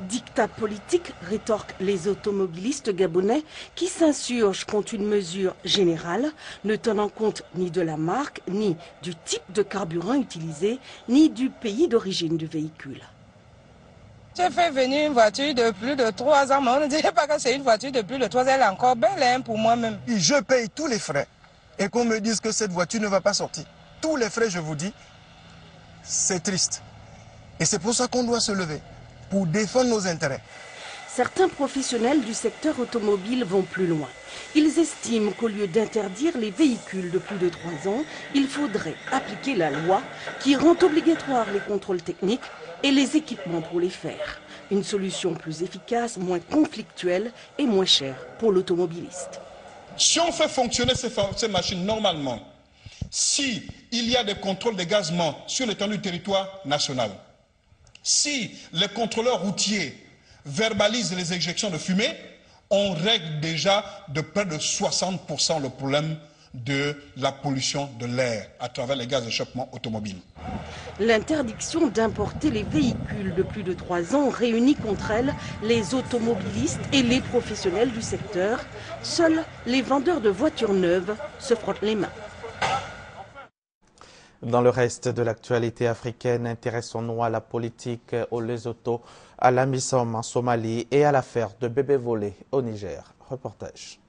Dictat politique, rétorquent les automobilistes gabonais qui s'insurgent contre une mesure générale ne tenant compte ni de la marque, ni du type de carburant utilisé, ni du pays d'origine du véhicule. J'ai fait venir une voiture de plus de 3 ans, mais on ne dirait pas que c'est une voiture de plus de 3 ans, elle est encore belle pour moi-même. Je paye tous les frais et qu'on me dise que cette voiture ne va pas sortir. tous les frais, je vous dis, c'est triste. Et c'est pour ça qu'on doit se lever, pour défendre nos intérêts. Certains professionnels du secteur automobile vont plus loin. Ils estiment qu'au lieu d'interdire les véhicules de plus de 3 ans, il faudrait appliquer la loi qui rend obligatoire les contrôles techniques et les équipements pour les faire. Une solution plus efficace, moins conflictuelle et moins chère pour l'automobiliste. Si on fait fonctionner ces machines normalement, si il y a des contrôles de gazement sur l'étendue du territoire national, si les contrôleurs routiers verbalisent les éjections de fumée, on règle déjà de près de 60% le problème de la pollution de l'air à travers les gaz d'échappement automobiles. L'interdiction d'importer les véhicules de plus de 3 ans réunit contre elle les automobilistes et les professionnels du secteur. Seuls les vendeurs de voitures neuves se frottent les mains. Dans le reste de l'actualité africaine, intéressons-nous à la politique au Lesotho, à la MISOM en Somalie et à l'affaire de bébés volés au Niger. Reportage.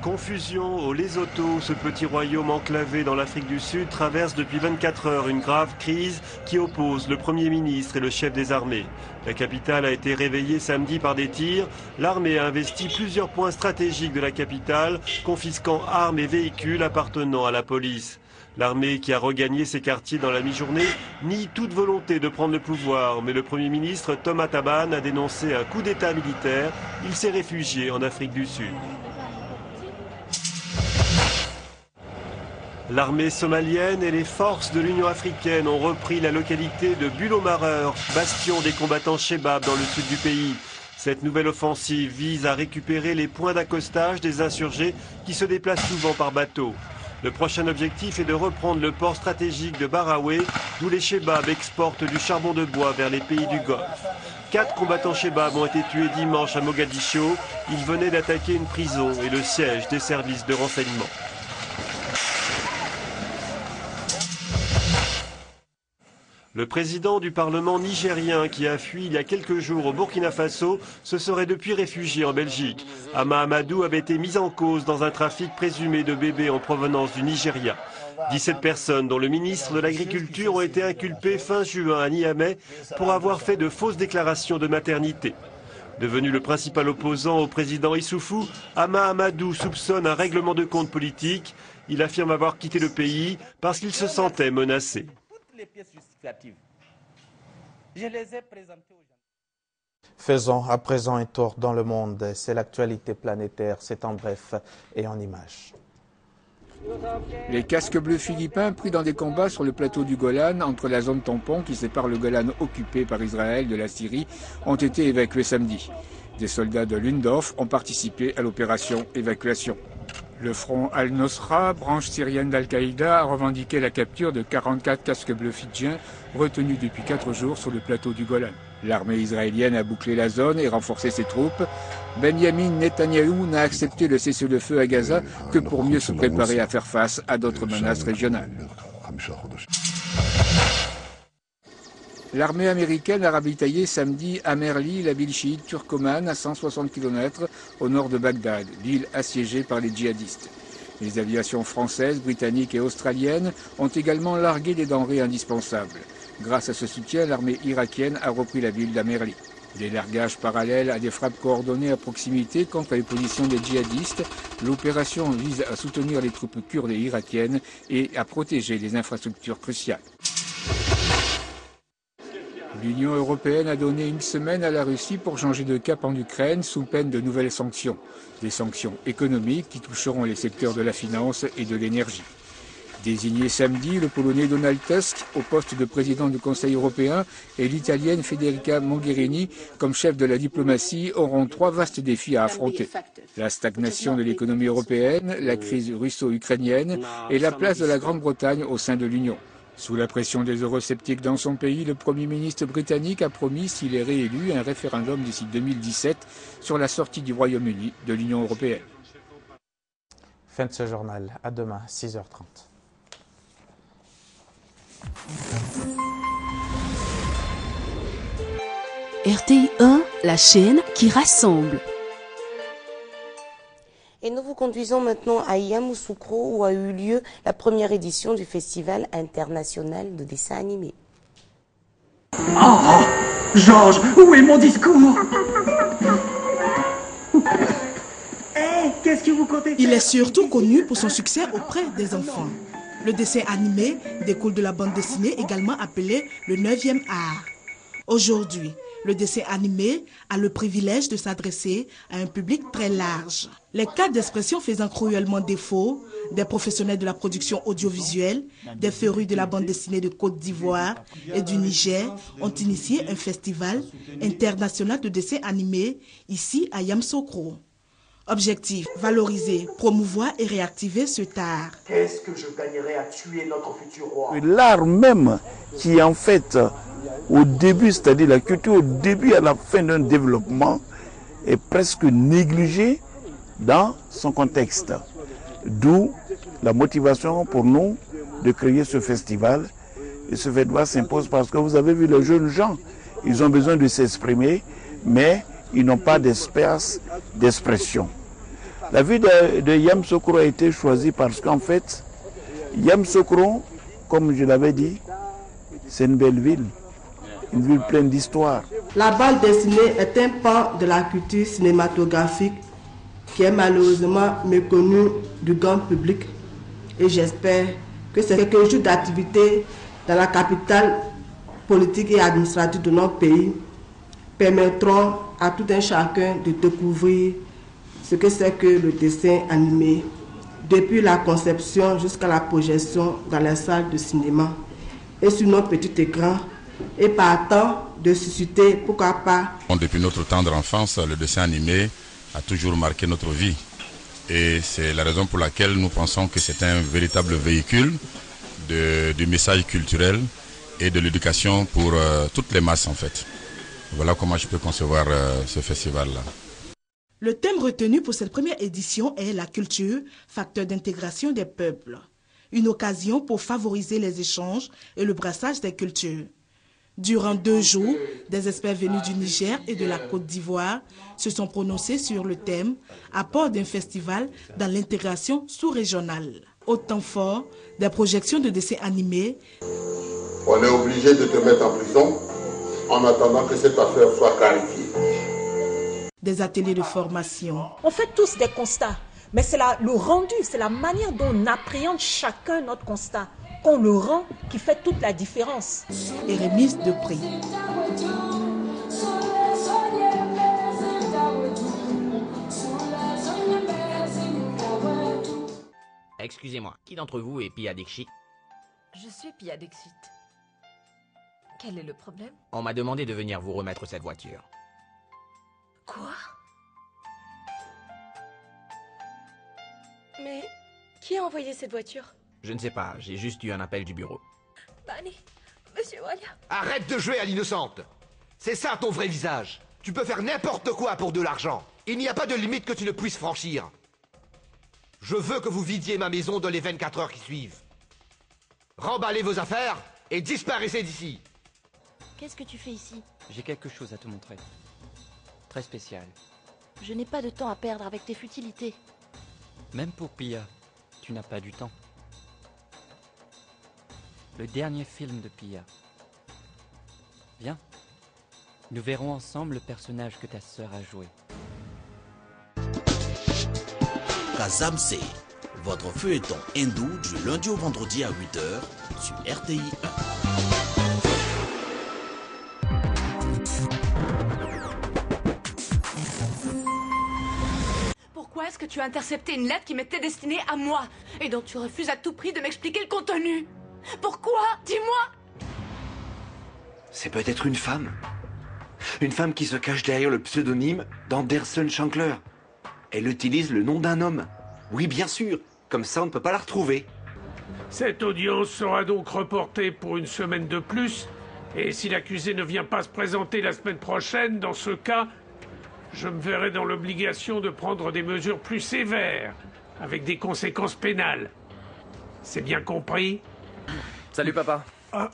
Confusion au Lesotho, ce petit royaume enclavé dans l'Afrique du Sud traverse depuis 24 heures une grave crise qui oppose le Premier ministre et le chef des armées. La capitale a été réveillée samedi par des tirs. L'armée a investi plusieurs points stratégiques de la capitale, confisquant armes et véhicules appartenant à la police. L'armée, qui a regagné ses quartiers dans la mi-journée, nie toute volonté de prendre le pouvoir, mais le Premier ministre Thomas Taban a dénoncé un coup d'État militaire. Il s'est réfugié en Afrique du Sud. L'armée somalienne et les forces de l'Union africaine ont repris la localité de Bulomareur, bastion des combattants Chebab dans le sud du pays. Cette nouvelle offensive vise à récupérer les points d'accostage des insurgés qui se déplacent souvent par bateau. Le prochain objectif est de reprendre le port stratégique de Baraoué, d'où les Chebab exportent du charbon de bois vers les pays du Golfe. 4 combattants Chebab ont été tués dimanche à Mogadiscio. Ils venaient d'attaquer une prison et le siège des services de renseignement. Le président du Parlement nigérien qui a fui il y a quelques jours au Burkina Faso se serait depuis réfugié en Belgique. Hama Amadou avait été mis en cause dans un trafic présumé de bébés en provenance du Nigeria. 17 personnes, dont le ministre de l'Agriculture, ont été inculpées fin juin à Niamey pour avoir fait de fausses déclarations de maternité. Devenu le principal opposant au président Issoufou, Hama Amadou soupçonne un règlement de compte politique. Il affirme avoir quitté le pays parce qu'il se sentait menacé. Faisons à présent un tour dans le monde. C'est l'actualité planétaire, c'est en bref et en images. Les casques bleus philippins pris dans des combats sur le plateau du Golan entre la zone tampon qui sépare le Golan occupé par Israël de la Syrie ont été évacués samedi. Des soldats de l'UNDOF ont participé à l'opération évacuation. Le front Al-Nosra, branche syrienne d'Al-Qaïda, a revendiqué la capture de 44 casques bleus fidjiens retenus depuis 4 jours sur le plateau du Golan. L'armée israélienne a bouclé la zone et renforcé ses troupes. Benjamin Netanyahou n'a accepté le cessez-le-feu à Gaza que pour mieux se préparer à faire face à d'autres menaces régionales. L'armée américaine a ravitaillé samedi à Merli la ville chiite turcomane à 160 km au nord de Bagdad, ville assiégée par les djihadistes. Les aviations françaises, britanniques et australiennes ont également largué des denrées indispensables. Grâce à ce soutien, l'armée irakienne a repris la ville d'Amerli. Des largages parallèles à des frappes coordonnées à proximité contre les positions des djihadistes, l'opération vise à soutenir les troupes kurdes et irakiennes et à protéger les infrastructures cruciales. L'Union européenne a donné une semaine à la Russie pour changer de cap en Ukraine sous peine de nouvelles sanctions. Des sanctions économiques qui toucheront les secteurs de la finance et de l'énergie. Désigné samedi, le Polonais Donald Tusk au poste de président du Conseil européen et l'Italienne Federica Mogherini comme chef de la diplomatie auront 3 vastes défis à affronter. La stagnation de l'économie européenne, la crise russo-ukrainienne et la place de la Grande-Bretagne au sein de l'Union. Sous la pression des eurosceptiques dans son pays, le Premier ministre britannique a promis, s'il est réélu, un référendum d'ici 2017 sur la sortie du Royaume-Uni de l'Union européenne. Fin de ce journal. À demain, 6h30. RTI 1, la chaîne qui rassemble. Et nous vous conduisons maintenant à Yamoussoukro où a eu lieu la première édition du Festival international de dessin animé. Oh, Georges, où est mon discours? Qu'est-ce que vous comptez faire? Il est surtout connu pour son succès auprès des enfants. Le dessin animé découle de la bande dessinée également appelée le 9e art. Aujourd'hui, le dessin animé a le privilège de s'adresser à un public très large. Les cas d'expression faisant cruellement défaut, des professionnels de la production audiovisuelle, des férus de la bande dessinée de Côte d'Ivoire et du Niger ont initié un festival international de dessin animé ici à Yamoussoukro. Objectif, valoriser, promouvoir et réactiver ce art. Qu'est-ce que je gagnerais à tuer notre futur roi? L'art même qui en fait au début, c'est-à-dire la culture au début et à la fin d'un développement est presque négligée dans son contexte. D'où la motivation pour nous de créer ce festival. Et ce festival s'impose parce que vous avez vu les jeunes gens, ils ont besoin de s'exprimer, mais ils n'ont pas d'espace d'expression. La ville de Yamoussoukro a été choisie parce qu'en fait, Yamoussoukro, comme je l'avais dit, c'est une belle ville pleine d'histoire. La bande dessinée est un pan de la culture cinématographique qui est malheureusement méconnu du grand public. Et j'espère que ces quelques jours d'activité dans la capitale politique et administrative de notre pays permettront à tout un chacun de découvrir ce que c'est que le dessin animé, depuis la conception jusqu'à la projection dans les salles de cinéma et sur nos petits écrans, et partant de susciter, pourquoi pas. Depuis notre tendre enfance, le dessin animé a toujours marqué notre vie. Et c'est la raison pour laquelle nous pensons que c'est un véritable véhicule du message culturel et de l'éducation pour toutes les masses en fait. Voilà comment je peux concevoir ce festival-là. Le thème retenu pour cette première édition est la culture, facteur d'intégration des peuples. Une occasion pour favoriser les échanges et le brassage des cultures. Durant 2 jours, des experts venus du Niger et de la Côte d'Ivoire se sont prononcés sur le thème « Apport d'un festival dans l'intégration sous-régionale ». Au temps fort, des projections de dessins animés. On est obligé de te mettre en prison en attendant que cette affaire soit clarifiée. Des ateliers de formation. On fait tous des constats, mais c'est le rendu, c'est la manière dont on appréhende chacun notre constat, qu'on le rend, qui fait toute la différence. Et remise de prix. Excusez-moi, qui d'entre vous est Pia Dixit? Je suis Pia Dixit. Quel est le problème? On m'a demandé de venir vous remettre cette voiture. Quoi? Mais qui a envoyé cette voiture? Je ne sais pas, j'ai juste eu un appel du bureau. Bani, Monsieur Walia. Arrête de jouer à l'innocente. C'est ça ton vrai visage. Tu peux faire n'importe quoi pour de l'argent. Il n'y a pas de limite que tu ne puisses franchir. Je veux que vous vidiez ma maison dans les 24 heures qui suivent. Remballez vos affaires et disparaissez d'ici. Qu'est-ce que tu fais ici? J'ai quelque chose à te montrer. Très spécial. Je n'ai pas de temps à perdre avec tes futilités. Même pour Pia, tu n'as pas du temps. Le dernier film de Pia. Viens. Nous verrons ensemble le personnage que ta sœur a joué. Kazamse, votre feuilleton hindou du lundi au vendredi à 8h sur RTI 1. Pourquoi est-ce que tu as intercepté une lettre qui m'était destinée à moi et dont tu refuses à tout prix de m'expliquer le contenu? Pourquoi? Dis-moi. C'est peut-être une femme. Une femme qui se cache derrière le pseudonyme d'Anderson Shankler. Elle utilise le nom d'un homme. Oui, bien sûr. Comme ça, on ne peut pas la retrouver. Cette audience sera donc reportée pour une semaine de plus. Et si l'accusé ne vient pas se présenter la semaine prochaine, dans ce cas, je me verrai dans l'obligation de prendre des mesures plus sévères, avec des conséquences pénales. C'est bien compris? Salut, papa. Ah.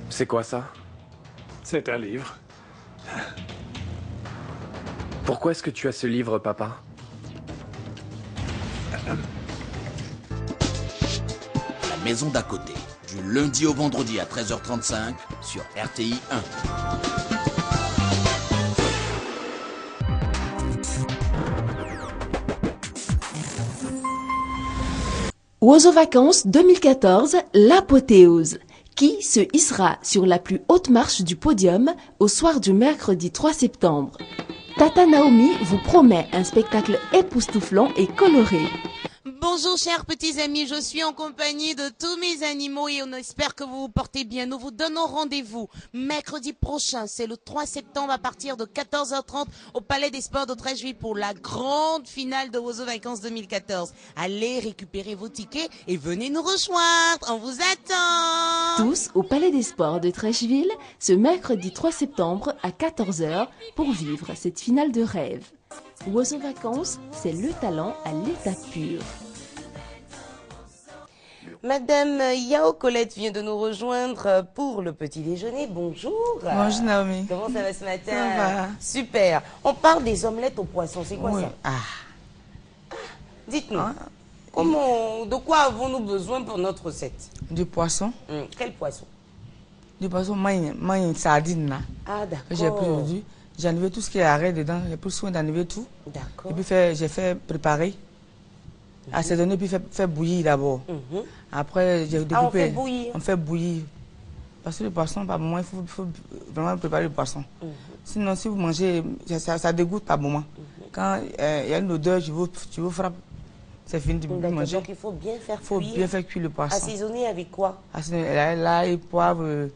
C'est quoi ça? C'est un livre. Pourquoi est-ce que tu as ce livre, papa? La maison d'à côté, du lundi au vendredi à 13h35 sur RTI 1. Oiseaux Vacances 2014, l'apothéose. Qui se hissera sur la plus haute marche du podium au soir du mercredi 3 septembre? Tata Naomi vous promet un spectacle époustouflant et coloré. Bonjour chers petits amis, je suis en compagnie de tous mes animaux et on espère que vous vous portez bien. Nous vous donnons rendez-vous mercredi prochain, c'est le 3 septembre à partir de 14h30 au Palais des Sports de Treichville pour la grande finale de Oiseaux Vacances 2014. Allez récupérer vos tickets et venez nous rejoindre, on vous attend. Tous au Palais des Sports de Treichville ce mercredi 3 septembre à 14h pour vivre cette finale de rêve. Oiseaux Vacances, c'est le talent à l'état pur. Madame Yao Colette vient de nous rejoindre pour le petit déjeuner. Bonjour. Bonjour Naomi. Comment ça va ce matin? Ça va. Super. On parle des omelettes au poisson. C'est quoi ça? Dites-nous. De quoi avons-nous besoin pour notre recette? Du poisson. Quel poisson? Du poisson, une sardine là. Ah d'accord. Que j'ai pris aujourd'hui. J'ai enlevé tout ce qui est arrêt dedans. J'ai pris soin d'enlever tout. D'accord. Et puis j'ai fait préparer. Assaisonner puis fait bouillir d'abord. Après, j'ai découpé. On fait bouillir. On fait bouillir. Parce que le poisson, par moment, il faut vraiment préparer le poisson. Sinon, si vous mangez, ça dégoûte par moment. Quand il y a une odeur, tu vous frappes. C'est fini de manger. Donc il faut bien faire cuire. Il faut bien faire cuire le poisson. Assaisonner avec quoi? Assaisonner l'ail, poivre,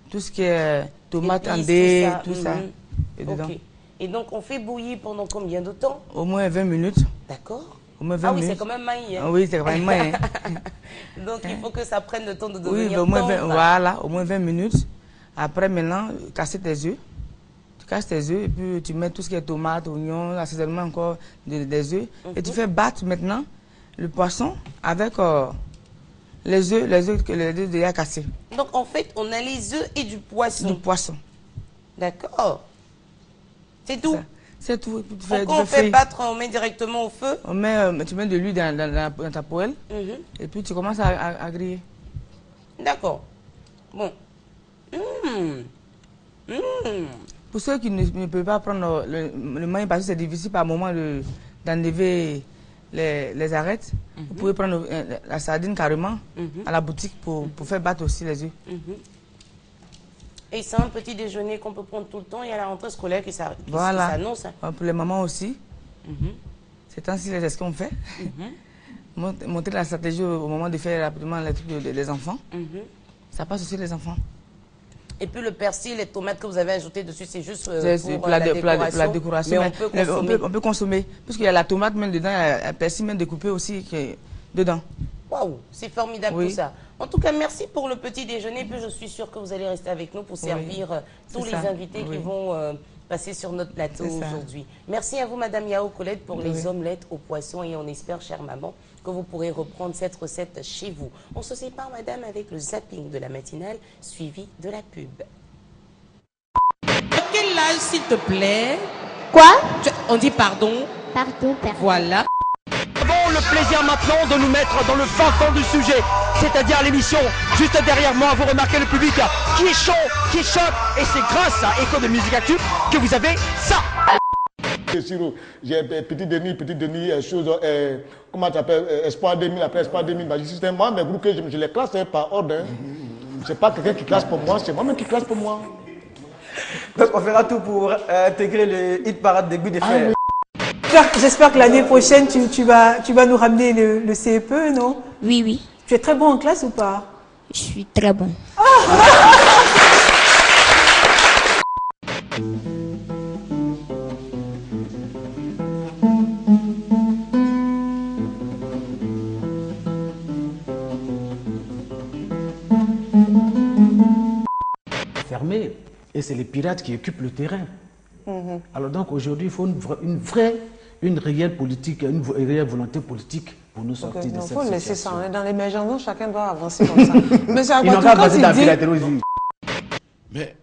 tout ce qui est tomate en dés, tout ça. Et dedans. Et donc on fait bouillir pendant combien de temps? Au moins 20 minutes. D'accord. Au moins 20 oui, minutes. c'est quand même maïs. Hein? Oui, c'est quand même maïs. Donc il faut que ça prenne le temps de devenir oui, au moins 20, voilà, au moins 20 minutes. Après, maintenant, casser tes œufs. Tu casses tes œufs et puis tu mets tout ce qui est tomate, oignon, assaisonnement encore des œufs. Et tu fais battre maintenant le poisson avec les œufs déjà cassés. Donc en fait, on a les œufs et du poisson. Du poisson. D'accord. C'est tout. C'est tout. On fait battre, on met directement au feu. Tu mets de l'huile dans ta poêle et puis tu commences à griller. D'accord. Bon. Pour ceux qui ne peuvent pas prendre le maïs parce que c'est difficile par moment d'enlever les arêtes, vous pouvez prendre la sardine carrément à la boutique pour faire battre aussi les œufs. Et c'est un petit déjeuner qu'on peut prendre tout le temps. Il y a la rentrée scolaire qui s'annonce. Pour les mamans aussi. C'est ainsi ce qu'on fait. Montrer la stratégie au moment de faire rapidement les trucs des enfants. Ça passe aussi les enfants. Et puis le persil, les tomates que vous avez ajoutées dessus, c'est juste pour la décoration. Mais on peut consommer. Puisqu'il y a la tomate même dedans, il y a le persil même découpé aussi qui est dedans. Waouh, c'est formidable tout ça. En tout cas, merci pour le petit déjeuner. Puis je suis sûre que vous allez rester avec nous pour servir tous les invités qui vont passer sur notre plateau aujourd'hui. Merci à vous, Madame Yao Colette, pour les omelettes au poisson. Et on espère, chère maman, que vous pourrez reprendre cette recette chez vous. On se sépare, madame, avec le zapping de la matinale, suivi de la pub. Quel âge, s'il te plaît? Quoi? On dit pardon. Pardon, pardon. Voilà. Nous avons le plaisir maintenant de nous mettre dans le fin fond du sujet, c'est-à-dire l'émission juste derrière moi. Vous remarquez le public qui est chaud, qui choque, et c'est grâce à Écho de Musique Actu que vous avez ça. J'ai Petit Denis, chose, comment tu appelles, Espoir 2000, après Espoir 2000, c'est moi, mes groupes que je les classe par ordre. C'est pas quelqu'un qui classe pour moi, c'est moi-même qui classe pour moi. Donc on fera tout pour intégrer le hit parade des goûts des frères. J'espère que l'année prochaine, tu vas nous ramener le CEPE, non? Oui, oui. Tu es très bon en classe ou pas? Je suis très bon. Fermé, et c'est les pirates qui occupent le terrain. Alors donc aujourd'hui, il faut une vraie une réelle politique, une réelle volonté politique pour nous sortir de cette situation. Il faut laisser ça. On est dans l'émergence, chacun doit avancer comme ça. Mais c'est ils n'ont qu'à passer dans la théologie. Mais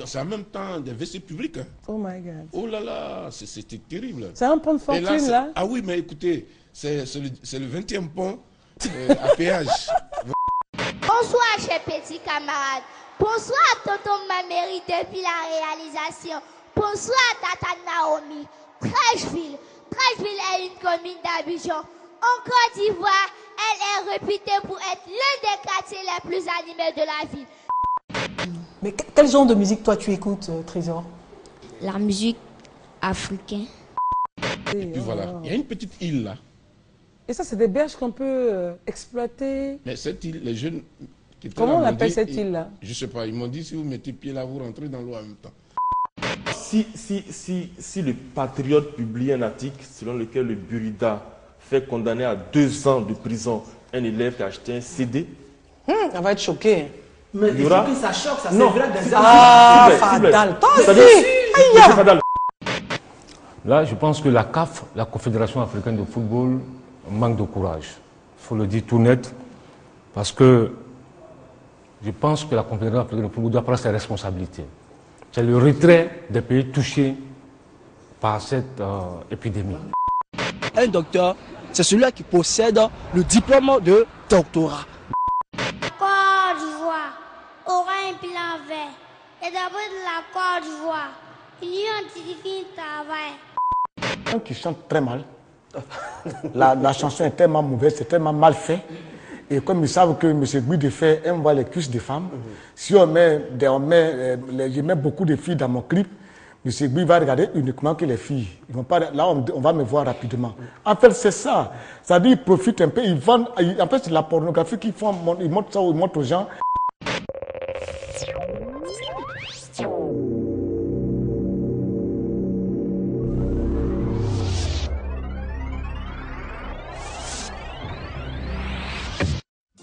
c'est en même temps des WC publics. Hein. Oh my God. Oh là là, c'était terrible. C'est un pont de fortune là. Ah oui, mais écoutez, c'est le 20e pont à péage. Bonsoir, chers petits camarades. Bonsoir, tonton Maméry depuis la réalisation. Bonsoir, tata Naomi. Trècheville. Trècheville est une commune d'Abidjan. En Côte d'Ivoire, elle est réputée pour être l'un des quartiers les plus animés de la ville. Mais quel genre de musique toi tu écoutes, Trésor? La musique africaine. Et puis voilà, il y a une petite île là. Et ça, c'est des berges qu'on peut exploiter. Mais cette île, les jeunes... Comment on appelle cette île-là? Je ne sais pas, ils m'ont dit si vous mettez pied là, vous rentrez dans l'eau en même temps. Si le Patriote publie un article selon lequel le Burida fait condamner à 2 ans de prison un élève qui a acheté un CD... on va être choqué. Mais il faut que ça choque, ça servira des Ah, Fadal, toi aussi. Là, je pense que la CAF, la Confédération africaine de football, manque de courage. Il faut le dire tout net, parce que je pense que la Confédération africaine de football doit prendre ses responsabilités. C'est le retrait des pays touchés par cette épidémie. Un docteur, c'est celui qui possède le diplôme de doctorat. Côte d'Ivoire aura un plan vert. Et d'abord de la Côte d'Ivoire, il y a un petit travail. Quand tu chantes très mal, la chanson est tellement mauvaise, c'est tellement mal fait. Et comme ils savent que M. Guy fait aime voir les cuisses des femmes, si je mets beaucoup de filles dans mon clip, M. Guy va regarder uniquement que les filles. Ils vont pas, là, on va me voir rapidement. En fait, c'est ça. C'est-à-dire qu'ils profitent un peu, ils vendent. En fait, c'est la pornographie qu'ils font, ils montrent ça, ils montrent aux gens.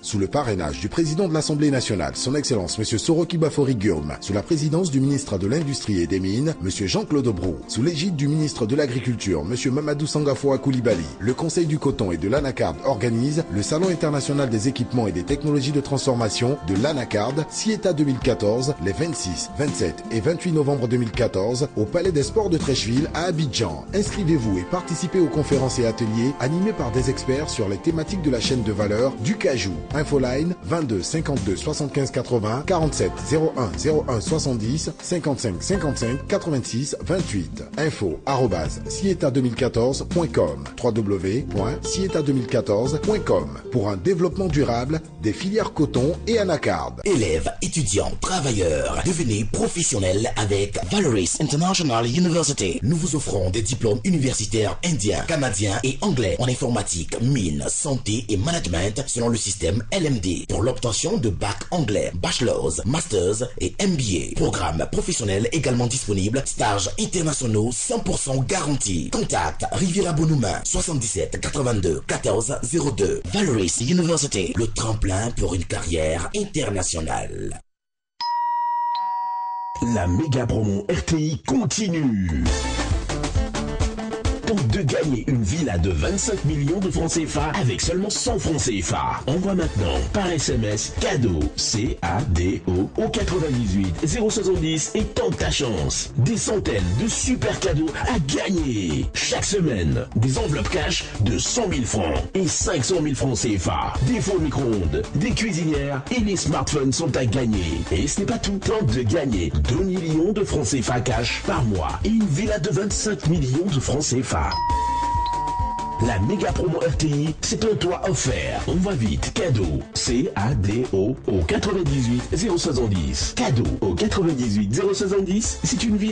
Sous le parrainage du président de l'Assemblée nationale, son Excellence M. Soroki Bafori Guillaume, sous la présidence du ministre de l'Industrie et des Mines, M. Jean-Claude Brou, sous l'égide du ministre de l'Agriculture, M. Mamadou Sangafoa Koulibaly, le Conseil du coton et de l'Anacarde organise le Salon international des équipements et des technologies de transformation de l'Anacarde, CIETA 2014, les 26, 27 et 28 novembre 2014, au Palais des Sports de Trècheville à Abidjan. Inscrivez-vous et participez aux conférences et ateliers animés par des experts sur les thématiques de la chaîne de valeur du cajou. Infoline 22 52 75 80 47 01 01 70 55 55 86 28. info@cieta2014.com www.cieta2014.com pour un développement durable des filières coton et anacarde. Élèves, étudiants, travailleurs, devenez professionnels avec Valoris International University. Nous vous offrons des diplômes universitaires indiens, canadiens et anglais en informatique, mine, santé et management selon le système LMD pour l'obtention de bac anglais, bachelors, masters et MBA. Programme professionnel également disponible, stages internationaux 100% garantis. Contact Riviera Bonoumain 77 82 14 02. Valoris University, le tremplin pour une carrière internationale. La méga promo RTI continue. Tente de gagner une villa de 25 millions de francs CFA avec seulement 100 francs CFA. Envoie maintenant par SMS cadeau CADO au 98 070 et tente ta chance. Des centaines de super cadeaux à gagner. Chaque semaine, des enveloppes cash de 100 000 francs et 500 000 francs CFA. Des fours micro-ondes, des cuisinières et les smartphones sont à gagner. Et ce n'est pas tout. Tente de gagner 2 millions de francs CFA cash par mois et une villa de 25 millions de francs CFA. La méga promo RTI, c'est un toit offert. On va vite. Cadeau CADO au 98 070. Cadeau au 98 070, c'est une villa.